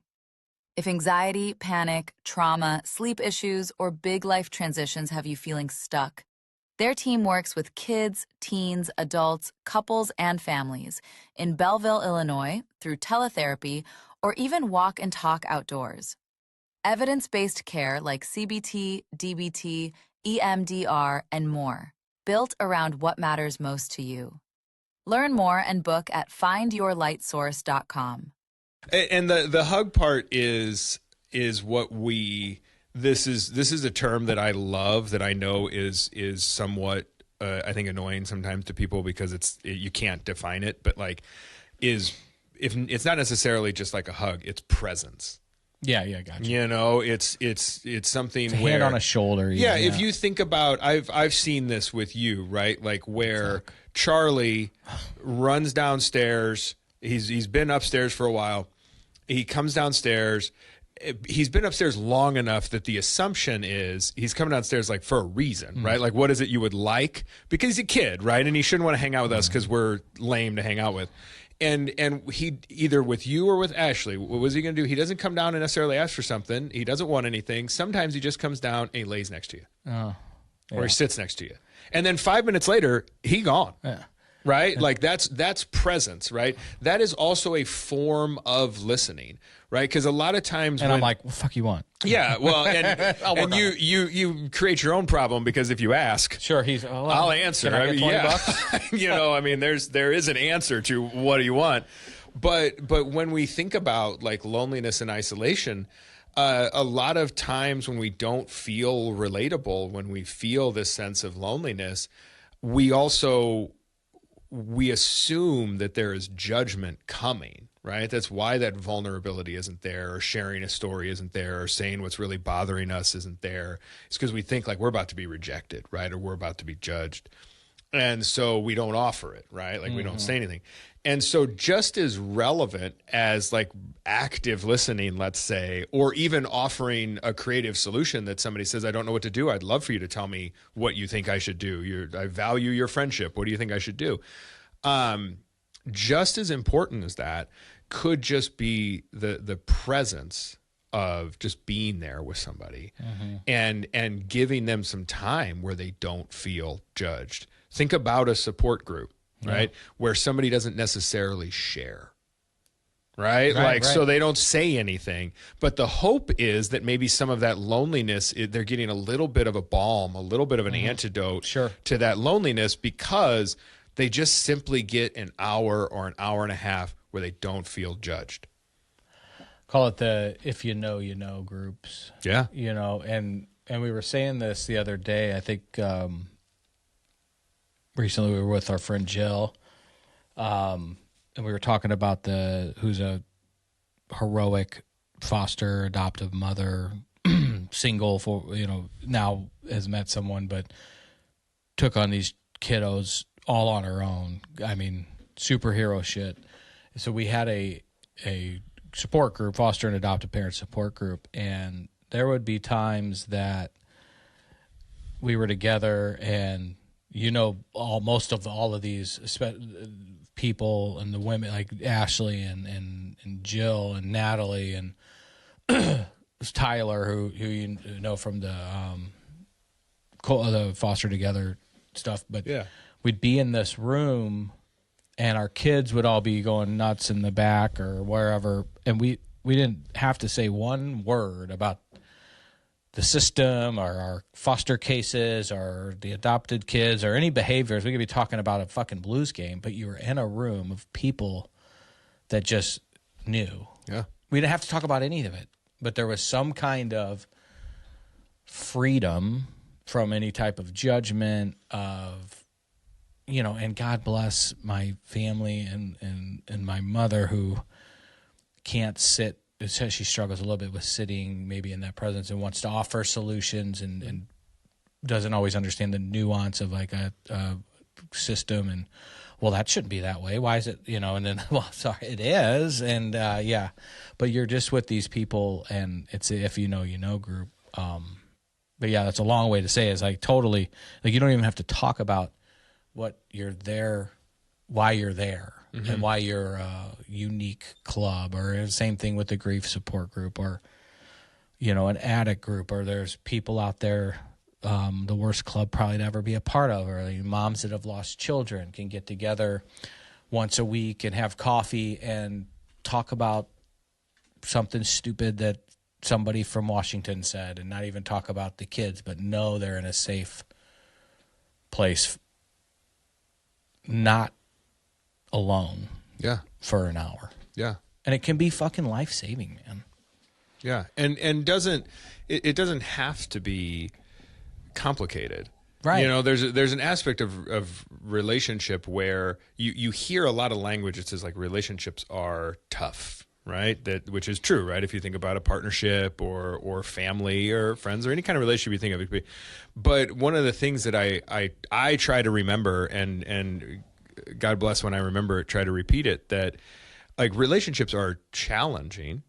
If anxiety, panic, trauma, sleep issues, or big life transitions have you feeling stuck, their team works with kids, teens, adults, couples, and families in Belleville, Illinois, through teletherapy or even walk and talk outdoors. Evidence-based care like CBT, DBT, EMDR, and more, built around what matters most to you. Learn more and book at findyourlightsource.com. And the hug part is what this is a term that I love, that I know is somewhat I think annoying sometimes to people because you can't define it, but like if it's not necessarily just like a hug, it's presence. Yeah, gotcha. You know, it's something it's a where hand on a shoulder. Yeah, if you think about, I've seen this with you, right? Like where Charlie runs downstairs. He's been upstairs for a while. He comes downstairs. He's been upstairs long enough that the assumption is he's coming downstairs like for a reason, right? Like, what is it you would like? Because he's a kid, right? And he shouldn't want to hang out with us because we're lame to hang out with. And he, either with you or with Ashley, what was he going to do? He doesn't come down and necessarily ask for something. He doesn't want anything. Sometimes he just comes down and he lays next to you. Oh, yeah. Or he sits next to you. And then 5 minutes later, he gone. Yeah. Right? Like that's presence, right? That is also a form of listening, right? Because a lot of times I'm like, what the fuck you want? Yeah, well, and you create your own problem because if you ask, sure, I'll answer. Can I get 20 bucks? You know, I mean, there is an answer to what do you want, but when we think about like loneliness and isolation, a lot of times when we don't feel relatable, when we feel this sense of loneliness, we assume that there is judgment coming, right? That's why that vulnerability isn't there, or sharing a story isn't there, or saying what's really bothering us isn't there. It's because we think like we're about to be rejected, right? Or we're about to be judged. And so we don't offer it, right? Like we don't say anything. And so just as relevant as like active listening, let's say, or even offering a creative solution that somebody says, I don't know what to do. I'd love for you to tell me what you think I should do. I value your friendship. What do you think I should do? Just as important as that could just be the presence of just being there with somebody and giving them some time where they don't feel judged. Think about a support group, right? Where somebody doesn't necessarily share, right? So they don't say anything, but the hope is that maybe some of that loneliness, they're getting a little bit of a balm, a little bit of an antidote to that loneliness, because they just simply get an hour or an hour and a half where they don't feel judged. Call it the if you know groups. Yeah. You know, and we were saying this the other day. I think recently we were with our friend Jill, and we were talking about who's a heroic foster adoptive mother, single for, now has met someone, but took on these kiddos all on her own. I mean, superhero shit. So we had a support group, foster and adoptive parent support group, and there would be times that we were together, and most of all of these people and the women like Ashley and Jill and Natalie and Tyler, who you know from the foster together stuff, but we'd be in this room and our kids would all be going nuts in the back or wherever, and we didn't have to say one word about the system or our foster cases or the adopted kids or any behaviors. We could be talking about a fucking Blues game, but you were in a room of people that just knew. Yeah. We didn't have to talk about any of it, but there was some kind of freedom from any type of judgment of, and God bless my family and my mother, who can't sit. It says she struggles a little bit with sitting maybe in that presence and wants to offer solutions and doesn't always understand the nuance of like a system. And, well, that shouldn't be that way. Why is it, and then, well, sorry, it is. And but you're just with these people, and it's a if you know group. But yeah, that's a long way to say is like totally, like you don't even have to talk about what you're there, why you're there. and why you're a unique club, or same thing with the grief support group, or, you know, an addict group, or there's people out there, the worst club probably to ever be a part of, or moms that have lost children can get together once a week and have coffee and talk about something stupid that somebody from Washington said, and not even talk about the kids, but know they're in a safe place, not alone. Yeah. For an hour. Yeah. And it can be fucking life-saving, man. Yeah. And it doesn't have to be complicated. Right. You know, there's an aspect of relationship where you hear a lot of language that says like relationships are tough, right? Which is true, right? If you think about a partnership or family or friends or any kind of relationship you think of, it could be. But one of the things that I try to remember, and God bless when I remember it, try to repeat it, that like relationships are challenging.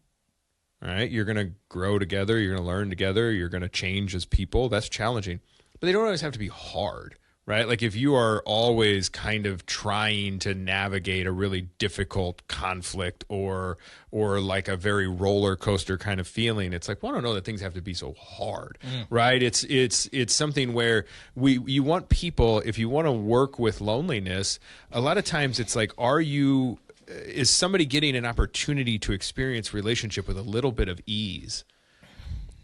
Right? You're going to grow together. You're going to learn together. You're going to change as people. That's challenging. But they don't always have to be hard, right? Like if you are always kind of trying to navigate a really difficult conflict or like a very roller coaster kind of feeling, it's like, well, I don't know that things have to be so hard, right? It's something where you want people, if you want to work with loneliness, a lot of times it's like, is somebody getting an opportunity to experience relationship with a little bit of ease?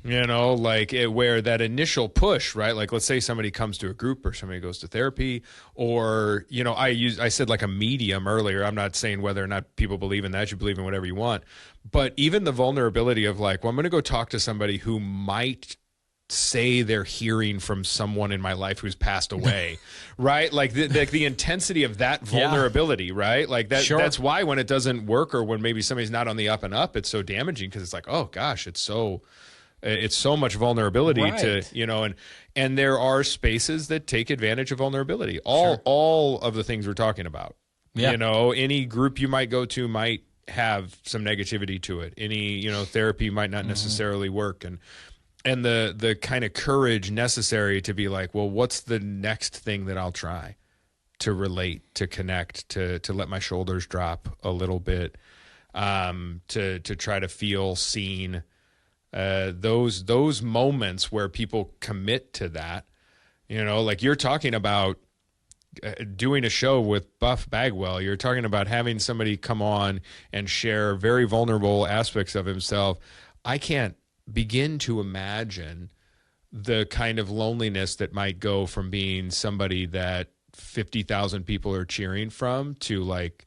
You know, like where that initial push, right? Like let's say somebody comes to a group or somebody goes to therapy, or, you know, I said like a medium earlier. I'm not saying whether or not people believe in that. You believe in whatever you want. But even the vulnerability of like, well, I'm going to go talk to somebody who might say they're hearing from someone in my life who's passed away, right? Like the intensity of that vulnerability, right? Like that. Sure. That's why when it doesn't work, or when maybe somebody's not on the up and up, it's so damaging, because it's like, oh gosh, it's so much vulnerability to, you know, and there are spaces that take advantage of vulnerability. All of the things we're talking about, you know, any group you might go to might have some negativity to it. Any, you know, therapy might not necessarily work. And the kind of courage necessary to be like, well, what's the next thing that I'll try to relate, to connect, to let my shoulders drop a little bit, to try to feel seen. Those moments where people commit to that, you know, like you're talking about doing a show with Buff Bagwell, you're talking about having somebody come on and share very vulnerable aspects of himself. I can't begin to imagine the kind of loneliness that might go from being somebody that 50,000 people are cheering from to like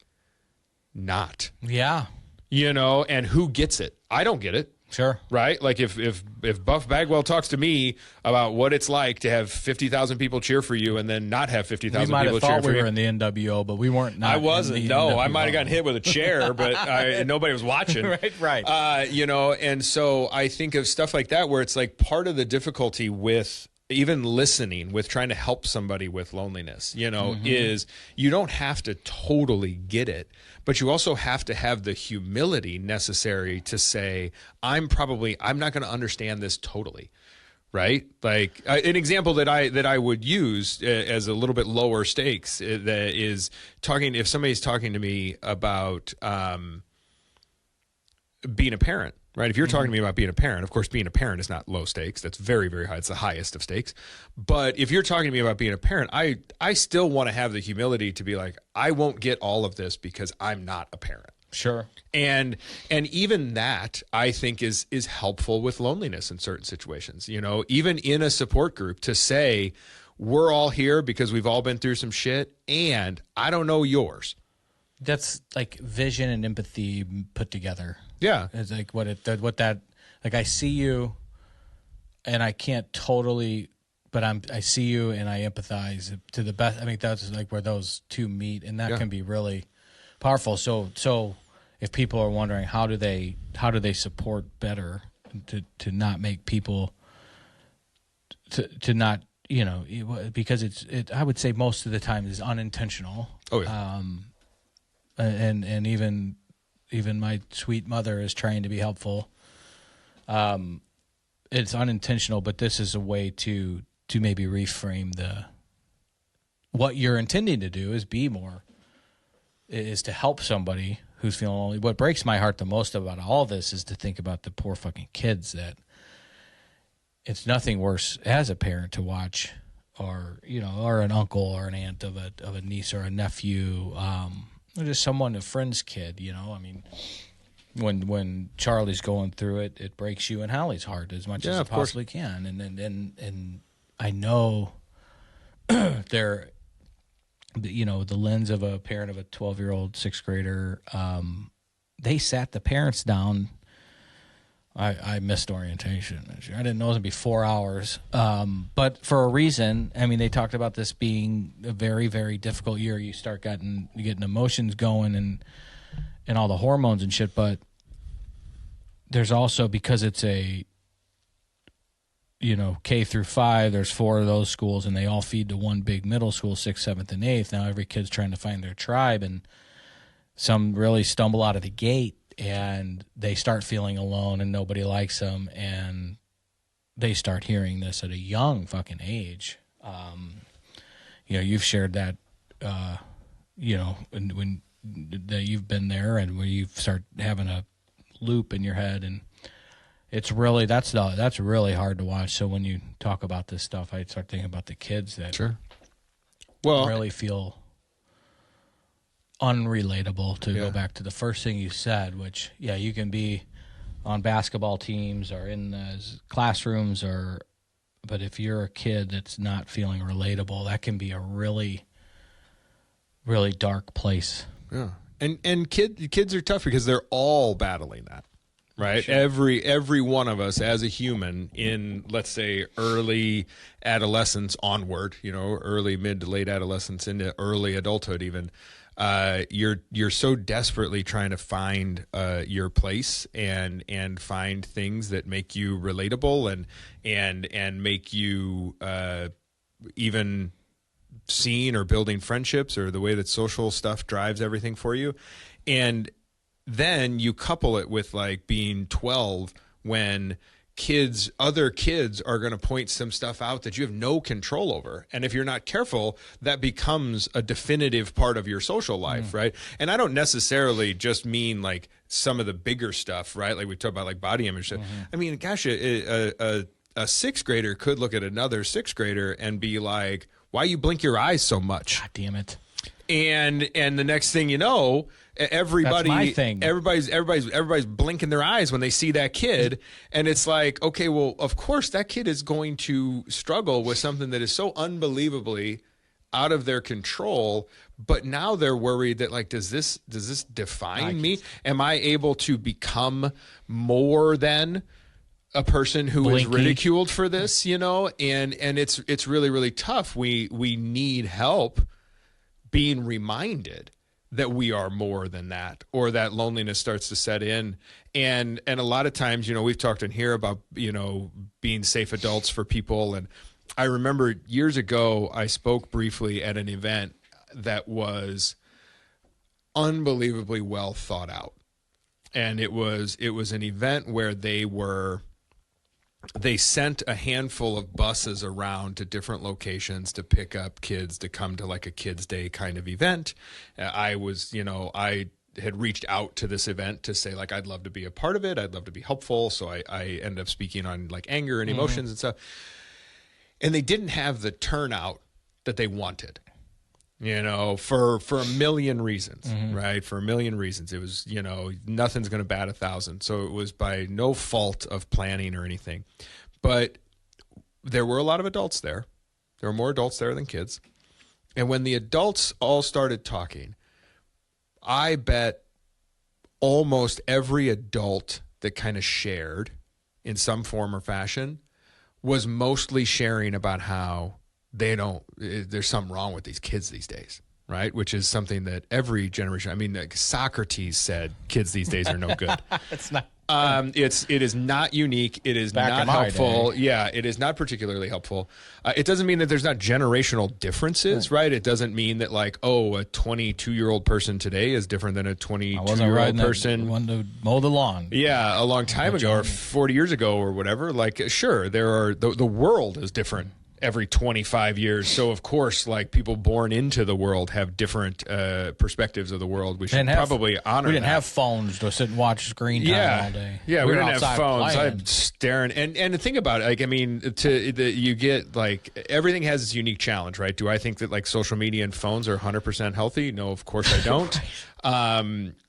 not. Yeah. You know, and who gets it? I don't get it. Sure. Right? Like if Buff Bagwell talks to me about what it's like to have 50,000 people cheer for you and then not have 50,000 people cheer for you. We might have thought we were in the NWO, but we weren't. I wasn't. No, I might have gotten hit with a chair, but nobody was watching. Right. You know, and so I think of stuff like that where it's like part of the difficulty with even listening, with trying to help somebody with loneliness, you know, is you don't have to totally get it, but you also have to have the humility necessary to say, I'm not going to understand this totally. Right. Like an example that I would use as a little bit lower stakes that is if somebody's talking to me about being a parent. Right. If you're talking to me about being a parent, of course, being a parent is not low stakes. That's very, very high. It's the highest of stakes. But if you're talking to me about being a parent, I still want to have the humility to be like, I won't get all of this because I'm not a parent. Sure. And even that, I think, is helpful with loneliness in certain situations. You know, even in a support group, to say, we're all here because we've all been through some shit, and I don't know yours. That's like vision and empathy put together. Yeah. It's like like I see you and I can't totally, but I see you and I empathize to the best. I think that's like where those two meet, and that can be really powerful. So if people are wondering how do they support better to not make people to not, you know, because it I would say most of the time is unintentional. Oh yeah. And even my sweet mother is trying to be helpful. It's unintentional, but this is a way to maybe reframe what you're intending to do is be more is to help somebody who's feeling lonely. What breaks my heart the most about all this is to think about the poor fucking kids that it's nothing worse as a parent to watch, or or an uncle or an aunt of a niece or a nephew, or just someone, a friend's kid. I mean, when Charlie's going through it, it breaks you and Hallie's heart as much as it possibly can. And I know they're, the lens of a parent of a 12-year-old sixth grader. They sat the parents down. I missed orientation. I didn't know it was going to be 4 hours, but for a reason. I mean, they talked about this being a very, very difficult year. You start getting emotions going and all the hormones and shit, but there's also, because it's a K through 5, there's 4 of those schools, and they all feed to one big middle school, 6th, 7th, and 8th. Now every kid's trying to find their tribe, and some really stumble out of the gate, and they start feeling alone, and nobody likes them, and they start hearing this at a young fucking age. You've shared that, when that you've been there, and where you start having a loop in your head, and it's really that's really hard to watch. So when you talk about this stuff, I start thinking about the kids that really feel unrelatable, to go back to the first thing you said, which you can be on basketball teams or in classrooms, but if you're a kid that's not feeling relatable, that can be a really, really dark place. Yeah. And kids are tough because they're all battling that, right? Sure. Every one of us as a human in, let's say, early adolescence onward, early, mid to late adolescence into early adulthood even, you're so desperately trying to find your place and find things that make you relatable and make you even seen, or building friendships, or the way that social stuff drives everything for you. And then you couple it with like being 12, when other kids are going to point some stuff out that you have no control over. And if you're not careful, that becomes a definitive part of your social life, right? And I don't necessarily just mean like some of the bigger stuff, right? Like we talked about like body image stuff. I mean, gosh, a sixth grader could look at another sixth grader and be like, why you blink your eyes so much? God damn it. And the next thing you know, everybody's blinking their eyes when they see that kid. And it's like, okay, well, of course that kid is going to struggle with something that is so unbelievably out of their control. But now they're worried that, like, does this define me? Am I able to become more than a person who is ridiculed for this, and it's really, really tough. We need help being reminded that we are more than that, or that loneliness starts to set in. And a lot of times, we've talked in here about, being safe adults for people. And I remember years ago, I spoke briefly at an event that was unbelievably well thought out. And it was an event where they sent a handful of buses around to different locations to pick up kids to come to like a kids' day kind of event. I had reached out to this event to say, like, I'd love to be a part of it. I'd love to be helpful. So I ended up speaking on like anger and emotions and stuff. And they didn't have the turnout that they wanted. For a million reasons, right? For a million reasons. It was, nothing's going to bat 1,000. So it was by no fault of planning or anything. But there were a lot of adults there. There were more adults there than kids. And when the adults all started talking, I bet almost every adult that kind of shared in some form or fashion was mostly sharing about how there's something wrong with these kids these days, right? Which is something that every generation, like Socrates said, kids these days are no good. It's not. It is not unique. It is Back not in my helpful. day. Yeah, it is not particularly helpful. It doesn't mean that there's not generational differences, right? It doesn't mean that like, a 22-year-old person today is different than a 22-year-old person. One to mow the lawn. Yeah, a long time ago, or 40 years ago, or whatever. Like, sure, there are the world is different. every 25 years. So of course, like, people born into the world have different perspectives of the world. We should probably honor. We didn't that. have phones to sit and watch screen time all day. Yeah, we didn't have phones. Playing. I'm staring, and think about it. Like, I mean, you get, like, everything has its unique challenge, right? Do I think that, like, social media and phones are 100% healthy? No, of course I don't.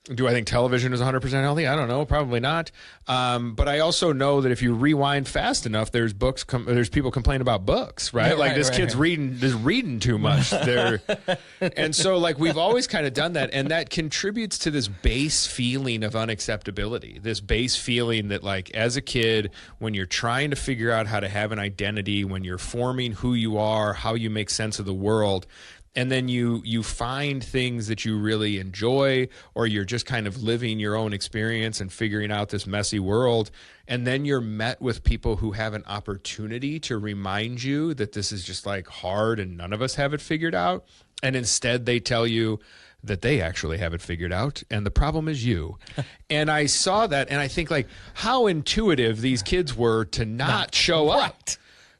Do I think television is 100% healthy? I don't know, probably not. But I also know that if you rewind fast enough, there's people complaining about books, right? Like, this kid's reading too much. And so, like, we've always kind of done that, and that contributes to this base feeling of unacceptability. This base feeling that, like, as a kid, when you're trying to figure out how to have an identity, when you're forming who you are, how you make sense of the world, and then you find things that you really enjoy, or you're just kind of living your own experience and figuring out this messy world, and then you're met with people who have an opportunity to remind you that this is just, like, hard and none of us have it figured out, and instead they tell you that they actually have it figured out and the problem is you. And I saw that, and I think, like, how intuitive these kids were to not show up.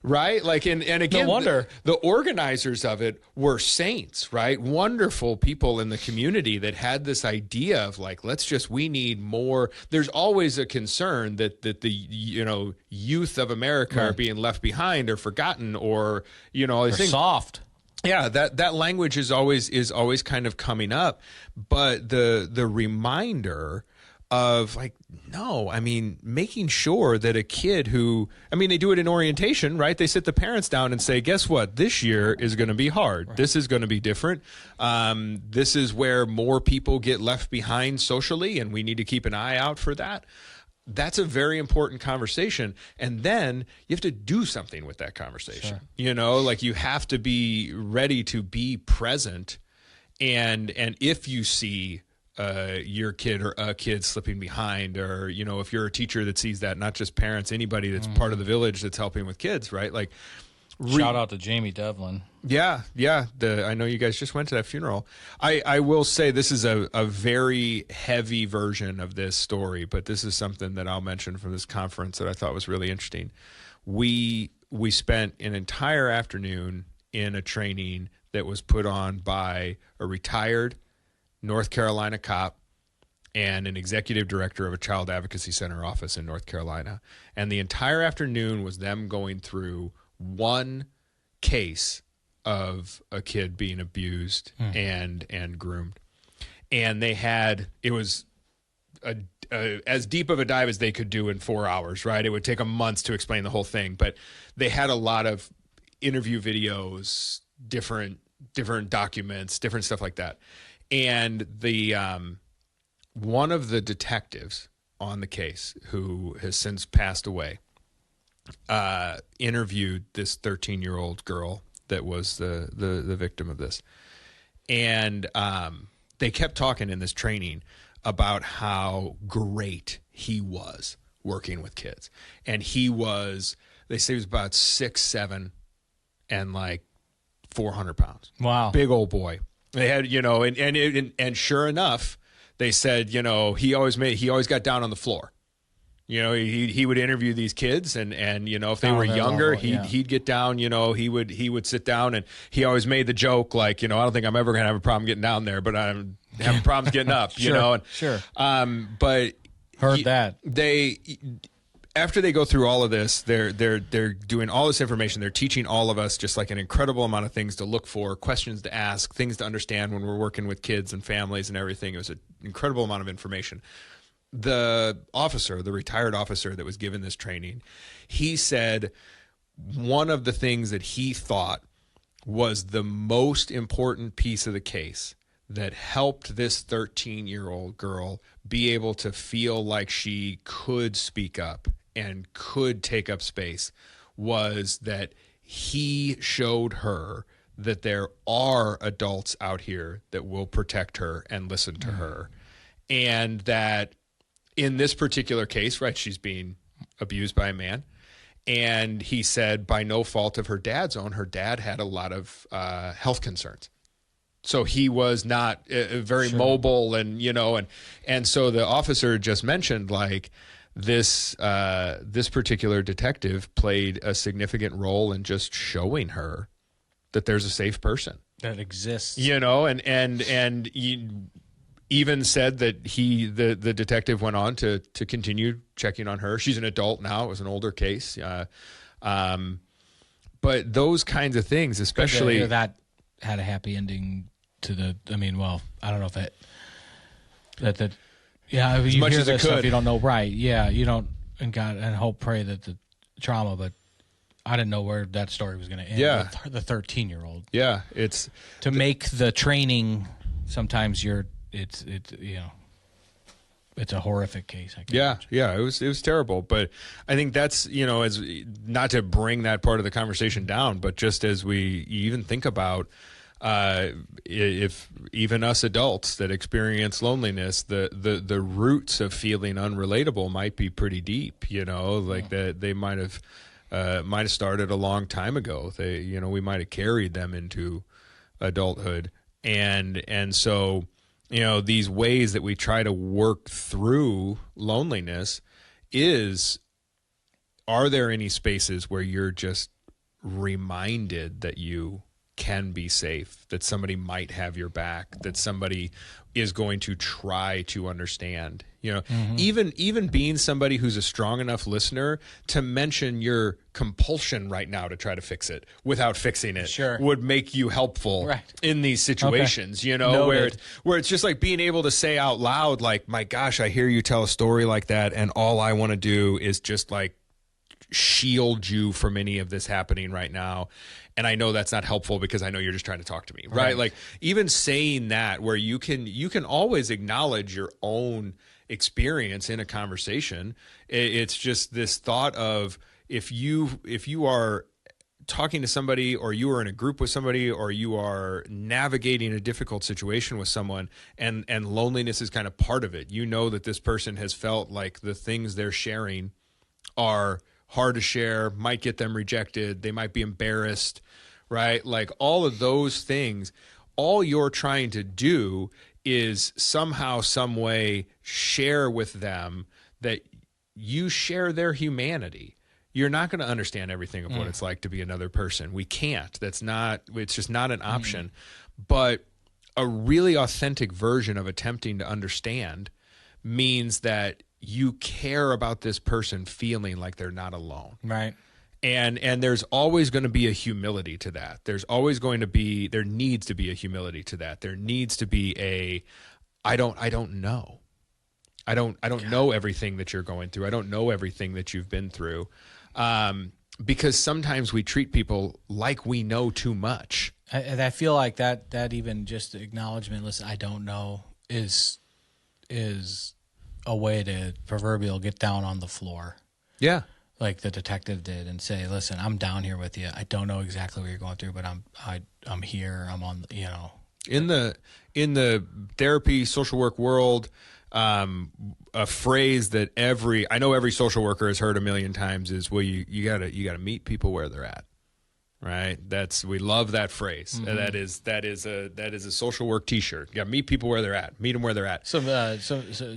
Right? Like, and again, no wonder. The organizers of it were saints, right? Wonderful people in the community that had this idea of, like, we need more. There's always a concern that the, youth of America are being left behind or forgotten, or, I think soft. Yeah, that language is always kind of coming up, but the reminder of, like, no, I mean, making sure that a kid who, I mean, they do it in orientation, right? They sit the parents down and say, guess what? This year is going to be hard. Right. This is going to be different. This is where more people get left behind socially, and we need to keep an eye out for that. That's a very important conversation. And then you have to do something with that conversation. Sure. Like, you have to be ready to be present. And if you see your kid or a kid slipping behind, or, if you're a teacher that sees that, not just parents, anybody that's part of the village that's helping with kids, right? Like, shout out to Jamie Devlin. Yeah. I know you guys just went to that funeral. I will say this is a very heavy version of this story, but this is something that I'll mention from this conference that I thought was really interesting. We spent an entire afternoon in a training that was put on by a retired North Carolina cop and an executive director of a child advocacy center office in North Carolina. And the entire afternoon was them going through one case of a kid being abused and groomed. And it was as deep of a dive as they could do in 4 hours, right? It would take a month to explain the whole thing, but they had a lot of interview videos, different documents, different stuff like that. And the one of the detectives on the case, who has since passed away, interviewed this 13-year-old girl that was the victim of this. And they kept talking in this training about how great he was working with kids. And they say he was about 6'7" and like 400 pounds. Wow. Big old boy. They had, and sure enough, they said, he always got down on the floor. He would interview these kids, and if they were younger, he'd get down. He would sit down, and he always made the joke, like, I don't think I'm ever gonna have a problem getting down there, but I'm having problems getting up. Sure. But heard that after they go through all of this, they're doing all this information. They're teaching all of us just, like, an incredible amount of things to look for, questions to ask, things to understand when we're working with kids and families and everything. It was an incredible amount of information. The retired officer that was given this training, he said one of the things that he thought was the most important piece of the case that helped this 13-year-old girl be able to feel like she could speak up and could take up space was that he showed her that there are adults out here that will protect her and listen to her. And that in this particular case, right, she's being abused by a man. And he said, by no fault of her dad's own, her dad had a lot of health concerns. So he was not very mobile, and so the officer just mentioned, like, this particular detective played a significant role in just showing her that there's a safe person that exists, and he even said that the detective went on to continue checking on her. She's an adult now. It was an older case. But those kinds of things, especially that had a happy ending to the, I mean, well, I don't know if it, that yeah, as you much hear as it this stuff, could. you don't know, right? Yeah, you don't, and God, and hope, pray that the trauma, but I didn't know where that story was going to end. Yeah. The 13-year-old. Yeah, it's To make the training, sometimes it's it's a horrific case. I can Yeah, it was terrible. But I think that's, as not to bring that part of the conversation down, but just as we even think about if even us adults that experience loneliness, the roots of feeling unrelatable might be pretty deep. Like that they might have started a long time ago. We might have carried them into adulthood, and so. These ways that we try to work through loneliness are there any spaces where you're just reminded that you can be safe, that somebody might have your back, that somebody is going to try to understand, even being somebody who's a strong enough listener to mention your compulsion right now to try to fix it without fixing it would make you helpful in these situations, where it's just like being able to say out loud, like, my gosh, I hear you tell a story like that. And all I want to do is just like shield you from any of this happening right now. And I know that's not helpful because I know you're just trying to talk to me, right? Like even saying that, where you can always acknowledge your own experience in a conversation. It's just this thought of if you are talking to somebody, or you are in a group with somebody, or you are navigating a difficult situation with someone, and loneliness is kind of part of it. That this person has felt like the things they're sharing are hard to share, might get them rejected, they might be embarrassed, right? Like all of those things, all you're trying to do is somehow, some way share with them that you share their humanity. You're not going to understand everything of what it's like to be another person. We can't. It's just not an option. But a really authentic version of attempting to understand means that you care about this person feeling like they're not alone. Right. And there's always going to be a humility to that. There needs to be a humility to that. There needs to be I don't know. I don't know everything that you're going through. I don't know everything that you've been through. Because sometimes we treat people like we know too much. I feel like that even just acknowledgement, listen, I don't know, is a way to proverbial get down on the floor. Yeah. Like the detective did, and say, listen, I'm down here with you. I don't know exactly what you're going through, but I'm here. I'm on, In the therapy, social work world, a phrase that I know every social worker has heard a million times is, well, you gotta meet people where they're at. Right. We love that phrase. Mm-hmm. That is a social work T-shirt. You got to meet people where they're at. Meet them where they're at. So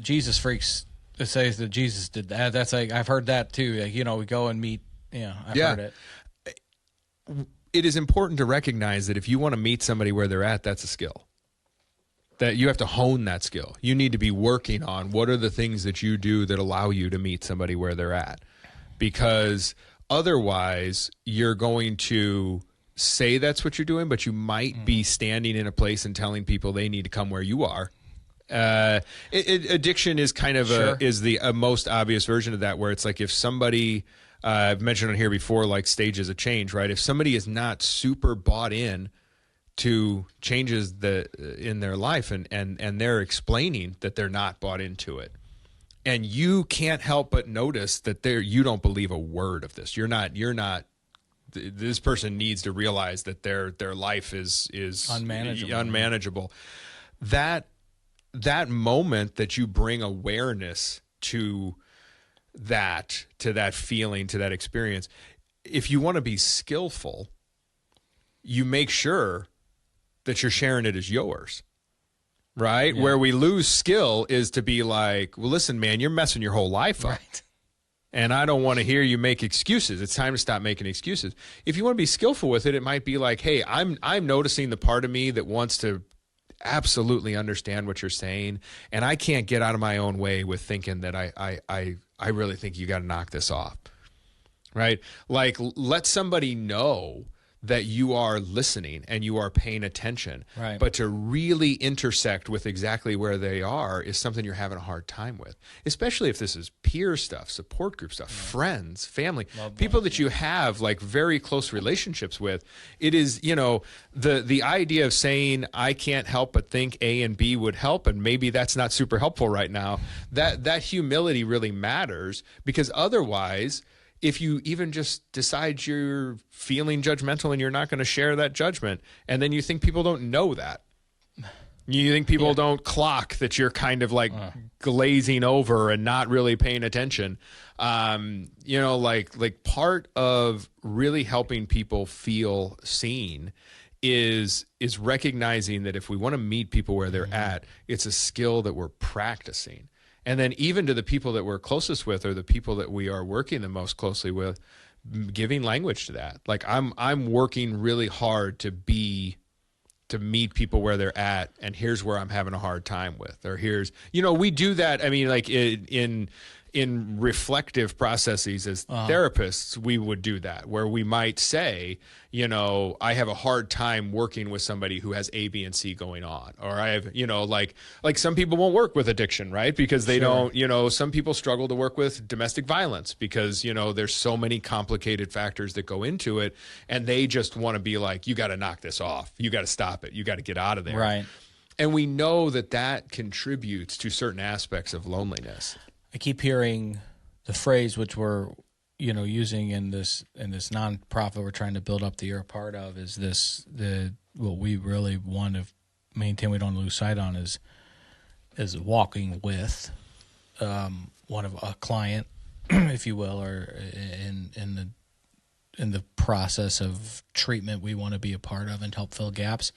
Jesus freaks. It says that Jesus did that. That's like, I've heard that too. Like, we go and meet. I've heard it. It is important to recognize that if you want to meet somebody where they're at, that's a skill. That you have to hone that skill. You need to be working on what are the things that you do that allow you to meet somebody where they're at, because otherwise, you're going to say that's what you're doing, but you might be standing in a place and telling people they need to come where you are. Addiction is kind of is the most obvious version of that, where it's like if somebody, I've mentioned on here before, like stages of change, right? If somebody is not super bought in to changes in their life, and they're explaining that they're not bought into it, and you can't help but notice that you don't believe a word of this. You're not. This person needs to realize that their life is unmanageable. That moment that you bring awareness to that feeling, to that experience, if you want to be skillful, you make sure that you're sharing it as yours. right? Where we lose skill is to be like, well, listen, man, you're messing your whole life up. Right. And I don't want to hear you make excuses. It's time to stop making excuses. If you want to be skillful with it, it might be like, hey, I'm noticing the part of me that wants to absolutely understand what you're saying, and I can't get out of my own way with thinking that I really think you got to knock this off. Right? Like, let somebody know that you are listening and you are paying attention. Right. But to really intersect with exactly where they are is something you're having a hard time with, especially if this is peer stuff, support group stuff, friends, family, people that you have like very close relationships with. It is, you know, the idea of saying I can't help but think A and B would help, and maybe that's not super helpful right now. That humility really matters, because otherwise, if you even just decide you're feeling judgmental and you're not going to share that judgment, and then you think people don't know that, you think people don't clock that you're kind of like glazing over and not really paying attention. You know, like part of really helping people feel seen is recognizing that if we want to meet people where they're at, it's a skill that we're practicing. And then even to the people that we're closest with, or the people that we are working the most closely with, giving language to that. Like I'm working really hard to meet people where they're at, and here's where I'm having a hard time with, or here's, you know, we do that. I mean, like in reflective processes as therapists, we would do that, where we might say, you know, I have a hard time working with somebody who has A, B, and C going on. Or I have, you know, like some people won't work with addiction, right? Because they don't, you know, some people struggle to work with domestic violence because, you know, there's so many complicated factors that go into it. And they just want to be like, you got to knock this off. You got to stop it. You got to get out of there. Right. And we know that contributes to certain aspects of loneliness. I keep hearing the phrase, which we're, you know, using in this nonprofit we're trying to build up that you're a part of, is what we really want to maintain, we don't lose sight on, is walking with one of a client, if you will, or in the process of treatment we want to be a part of and help fill gaps.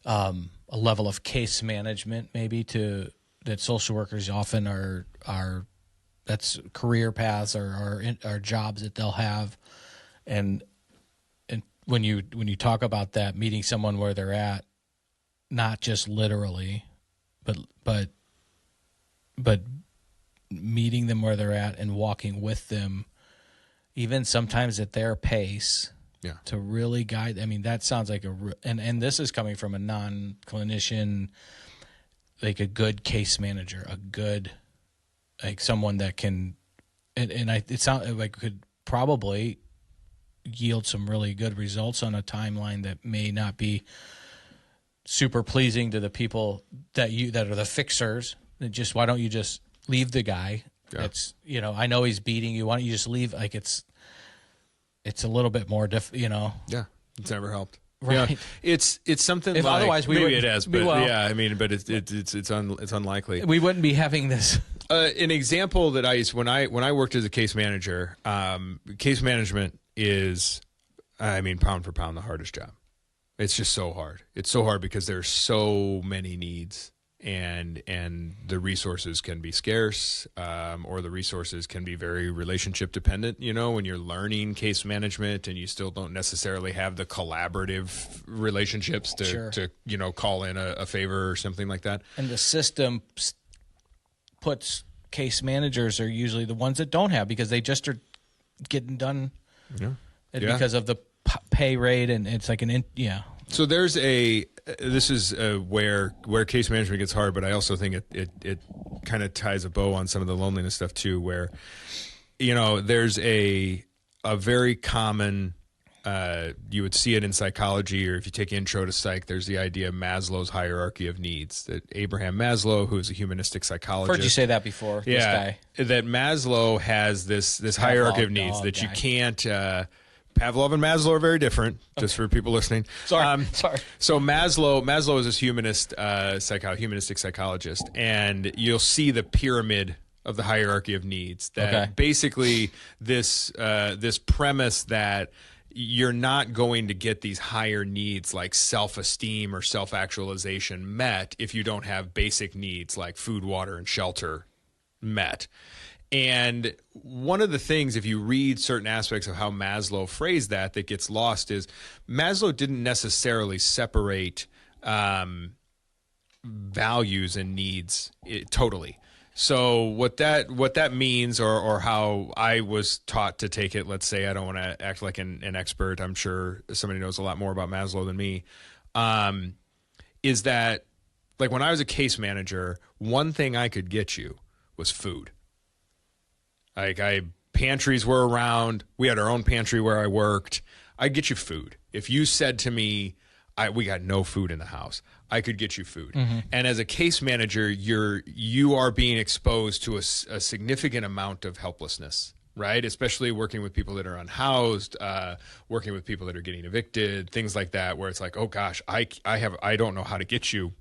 A level of case management maybe that social workers often are that's career paths or jobs that they'll have, and when you talk about that, meeting someone where they're at, not just literally, but meeting them where they're at and walking with them, even sometimes at their pace, to really guide. I mean, that sounds like and this is coming from a non-clinician, like a good case manager, a good, like someone that can, it sounds like could probably yield some really good results on a timeline that may not be super pleasing to the people that are the fixers. Just, why don't you just leave the guy? That's, you know, I know he's beating you. Why don't you just leave? Like it's a little bit more you know. Yeah, it's never helped. Right. Yeah, it's something if like, otherwise we maybe it has, but I mean, but it's unlikely. We wouldn't be having this. An example that I used when I worked as a case manager, case management is, I mean, pound for pound, the hardest job. It's just so hard. It's so hard because there's so many needs, and the resources can be scarce, or the resources can be very relationship dependent. You know, when you're learning case management and you still don't necessarily have the collaborative relationships to you know, call in a favor or something like that. And the system puts case managers are usually the ones that don't have, because they just are getting done because of the pay rate, and it's like So there's this is where case management gets hard, but I also think it kind of ties a bow on some of the loneliness stuff too, where, you know, there's a very common, you would see it in psychology, or if you take intro to psych, there's the idea of Maslow's hierarchy of needs, that Abraham Maslow, who's a humanistic psychologist. Heard you say that before. This guy. That Maslow has this hierarchy of needs that you can't, Pavlov and Maslow are very different, just for people listening. Sorry. So Maslow is this humanistic psychologist, and you'll see the pyramid of the hierarchy of needs. That basically this premise that you're not going to get these higher needs like self-esteem or self-actualization met if you don't have basic needs like food, water, and shelter met. And one of the things, if you read certain aspects of how Maslow phrased that gets lost is Maslow didn't necessarily separate values and needs totally. So what that means, or how I was taught to take it, let's say, I don't want to act like an expert, I'm sure somebody knows a lot more about Maslow than me, is that, like, when I was a case manager, one thing I could get you was food. Like, pantries were around. We had our own pantry where I worked. I'd get you food. If you said to me, we got no food in the house, I could get you food. Mm-hmm. And as a case manager, you are being exposed to a significant amount of helplessness, right? Especially working with people that are unhoused, working with people that are getting evicted, things like that, where it's like, oh gosh, I don't know how to get you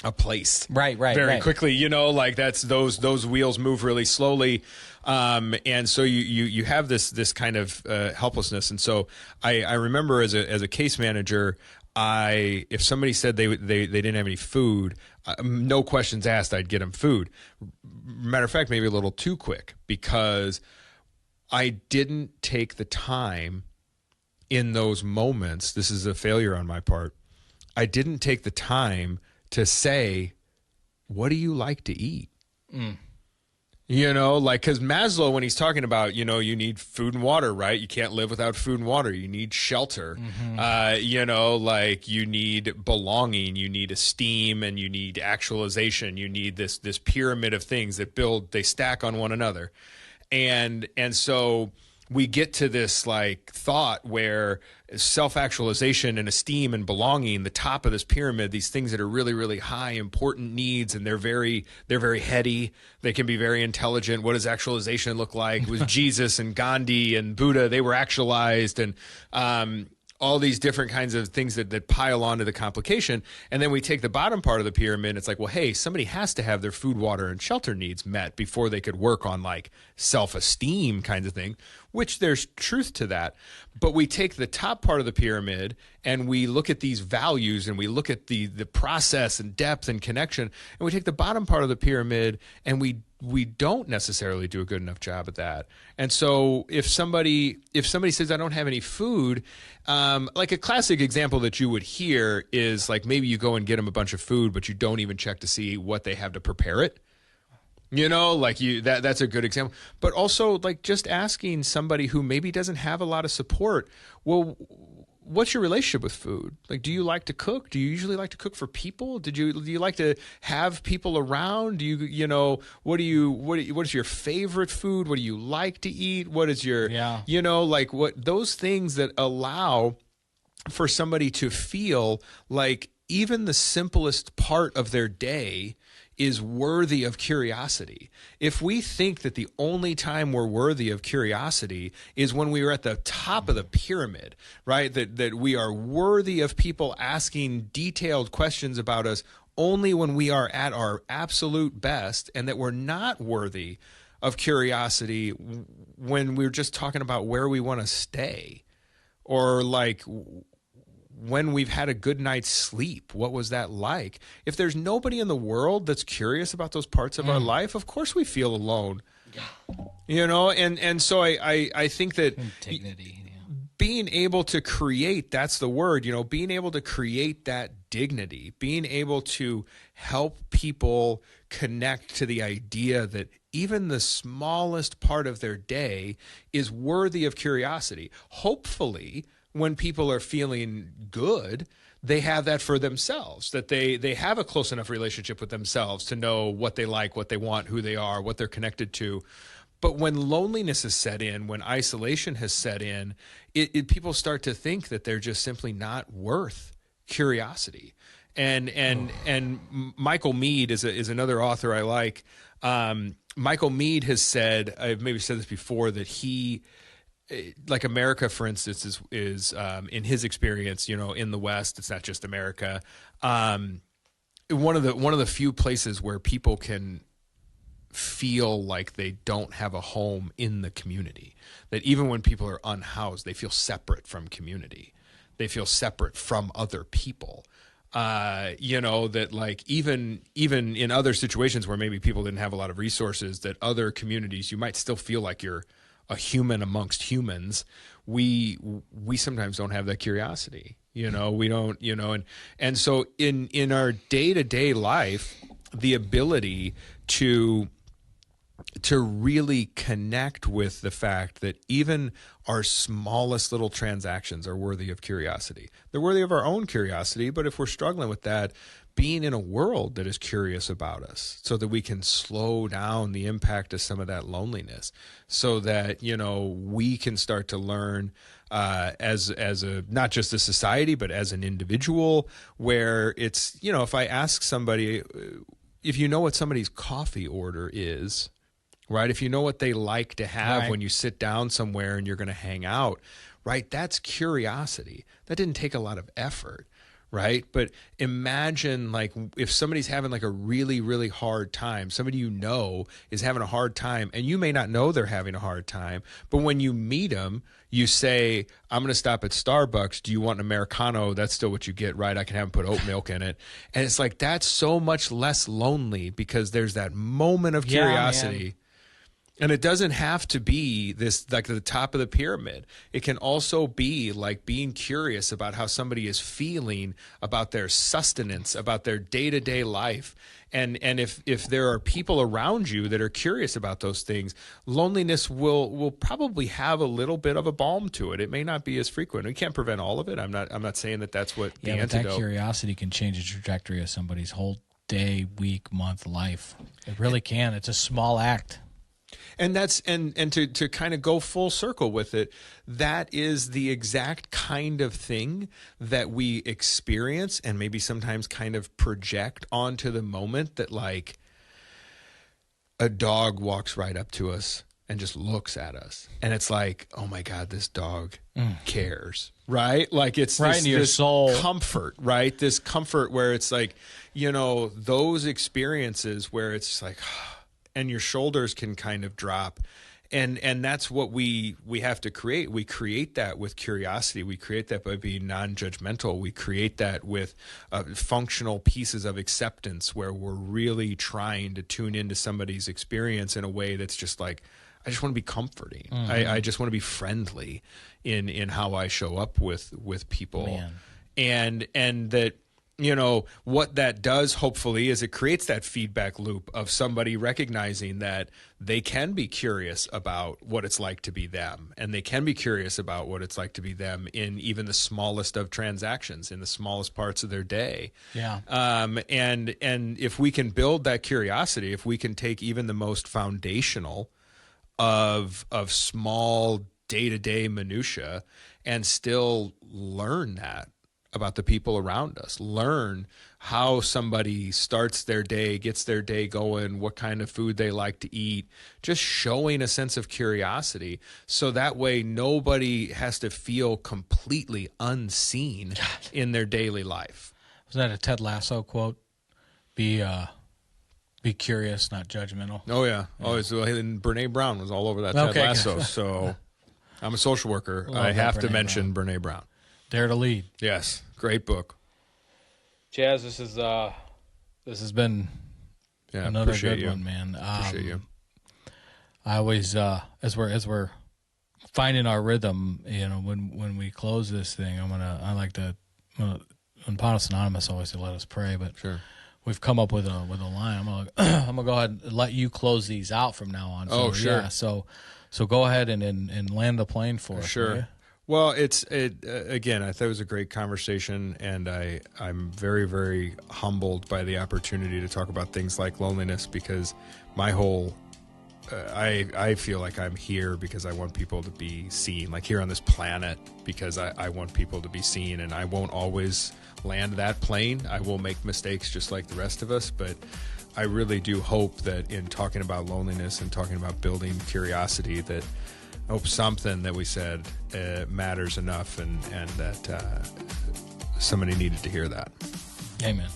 a place very quickly, like that's those wheels move really slowly, and so you have this kind of helplessness. And so I remember as a case manager, if somebody said they didn't have any food, no questions asked, I'd get them food. Matter of fact, maybe a little too quick, because I didn't take the time in those moments. This is a failure on my part. I didn't take the time to say, what do you like to eat? Because Maslow, when he's talking about, you need food and water, right? You can't live without food and water. You need shelter. Mm-hmm. You need belonging, you need esteem, and you need actualization. You need this pyramid of things that they stack on one another. And so we get to this thought where self-actualization and esteem and belonging, the top of this pyramid, these things that are really, really high, important needs, and they're very heady. They can be very intelligent. What does actualization look like? With Jesus and Gandhi and Buddha, they were actualized, and all these different kinds of things that pile onto the complication. And then we take the bottom part of the pyramid. It's like, well, hey, somebody has to have their food, water, and shelter needs met before they could work on self-esteem kinds of thing, which there's truth to that. But we take the top part of the pyramid and we look at these values and we look at the process and depth and connection. And we take the bottom part of the pyramid and we don't necessarily do a good enough job at that. And so if somebody says, I don't have any food, a classic example that you would hear is maybe you go and get them a bunch of food, but you don't even check to see what they have to prepare it. That's a good example. But also just asking somebody who maybe doesn't have a lot of support, well, what's your relationship with food? Do you like to cook? Do you usually like to cook for people? Do you like to have people around? Do you what is your favorite food? What do you like to eat? What is your, what those things that allow for somebody to feel like even the simplest part of their day is worthy of curiosity. If we think that the only time we're worthy of curiosity is when we are at the top of the pyramid, right? That we are worthy of people asking detailed questions about us only when we are at our absolute best, and that we're not worthy of curiosity when we're just talking about where we want to stay, or when we've had a good night's sleep, what was that like? If there's nobody in the world that's curious about those parts of our life, of course we feel alone. Yeah. And so I think that dignity, being able to create, that's the word, being able to create that dignity, being able to help people connect to the idea that even the smallest part of their day is worthy of curiosity. Hopefully, when people are feeling good, they have that for themselves, that they have a close enough relationship with themselves to know what they like, what they want, who they are, what they're connected to. But when loneliness has set in, when isolation has set in, people start to think that they're just simply not worth curiosity. And Michael Meade is another author I like. Michael Meade has said, I've maybe said this before, that he, America, for instance, is in his experience, in the West, it's not just America, one of the few places where people can feel like they don't have a home in the community. That even when people are unhoused, they feel separate from community. They feel separate from other people. That like even in other situations where maybe people didn't have a lot of resources, that other communities, you might still feel like you're a human amongst humans. We sometimes don't have that curiosity. We don't, and so in our day-to-day life, the ability to really connect with the fact that even our smallest little transactions are worthy of curiosity. They're worthy of our own curiosity, but if we're struggling with that, being in a world that is curious about us so that we can slow down the impact of some of that loneliness, so that, we can start to learn as a, not just a society, but as an individual, where it's, if I ask somebody, if you know what somebody's coffee order is, right? If you know what they like to have when you sit down somewhere and you're going to hang out, right? That's curiosity. That didn't take a lot of effort, right? But imagine like if somebody's having like a really, really hard time, somebody is having a hard time, and you may not know they're having a hard time, but when you meet them, you say, I'm going to stop at Starbucks. Do you want an Americano? That's still what you get, right? I can have them put oat milk in it. And it's like, that's so much less lonely because there's that moment of curiosity. And it doesn't have to be this like the top of the pyramid. It can also be like being curious about how somebody is feeling, about their sustenance, about their day-to-day life. And if there are people around you that are curious about those things, loneliness will probably have a little bit of a balm to it. It may not be as frequent. We can't prevent all of it. I'm not saying that that's what the antidote. But that curiosity can change the trajectory of somebody's whole day, week, month, life. It really can. It's a small act. And that's and to kind of go full circle with it, that is the exact kind of thing that we experience and maybe sometimes kind of project onto the moment, that like a dog walks right up to us and just looks at us. And it's like, oh my God, this dog cares, right? Like it's right into your soul comfort, right? This comfort where it's like, those experiences where it's just like, and your shoulders can kind of drop. And that's what we have to create. We create that with curiosity. We create that by being non-judgmental. We create that with functional pieces of acceptance where we're really trying to tune into somebody's experience in a way that's just like, I just want to be comforting. Mm-hmm. I just want to be friendly in how I show up with people. Man. And that, what that does, hopefully, is it creates that feedback loop of somebody recognizing that they can be curious about what it's like to be them, and they can be curious about what it's like to be them in even the smallest of transactions, in the smallest parts of their day. Yeah. And if we can build that curiosity, if we can take even the most foundational of small day-to-day minutia and still learn that about the people around us, learn how somebody starts their day, gets their day going, what kind of food they like to eat, just showing a sense of curiosity. So that way nobody has to feel completely unseen in their daily life. Was that a Ted Lasso quote? Be curious, not judgmental. Oh, yeah. Oh, so, and Brene Brown was all over that Ted Lasso. So I'm a social worker. I have to mention Brene Brown. Dare to Lead. Yes, great book. Chaz, this has been another good one, man. Appreciate you. I always, as we're finding our rhythm, when we close this thing, I like to, Pondoff Anonymous always let us pray, but sure. We've come up with a line. I'm gonna go ahead and let you close these out from now on. So, sure. Yeah, so go ahead and land the plane for us. Sure. Well, again, I thought it was a great conversation, and I'm very, very humbled by the opportunity to talk about things like loneliness, because my whole I feel like I'm here because I want people to be seen, like here on this planet, because I want people to be seen, and I won't always land that plane. I will make mistakes just like the rest of us, but I really do hope that in talking about loneliness and talking about building curiosity, that I hope something that we said matters enough, and that somebody needed to hear that. Amen.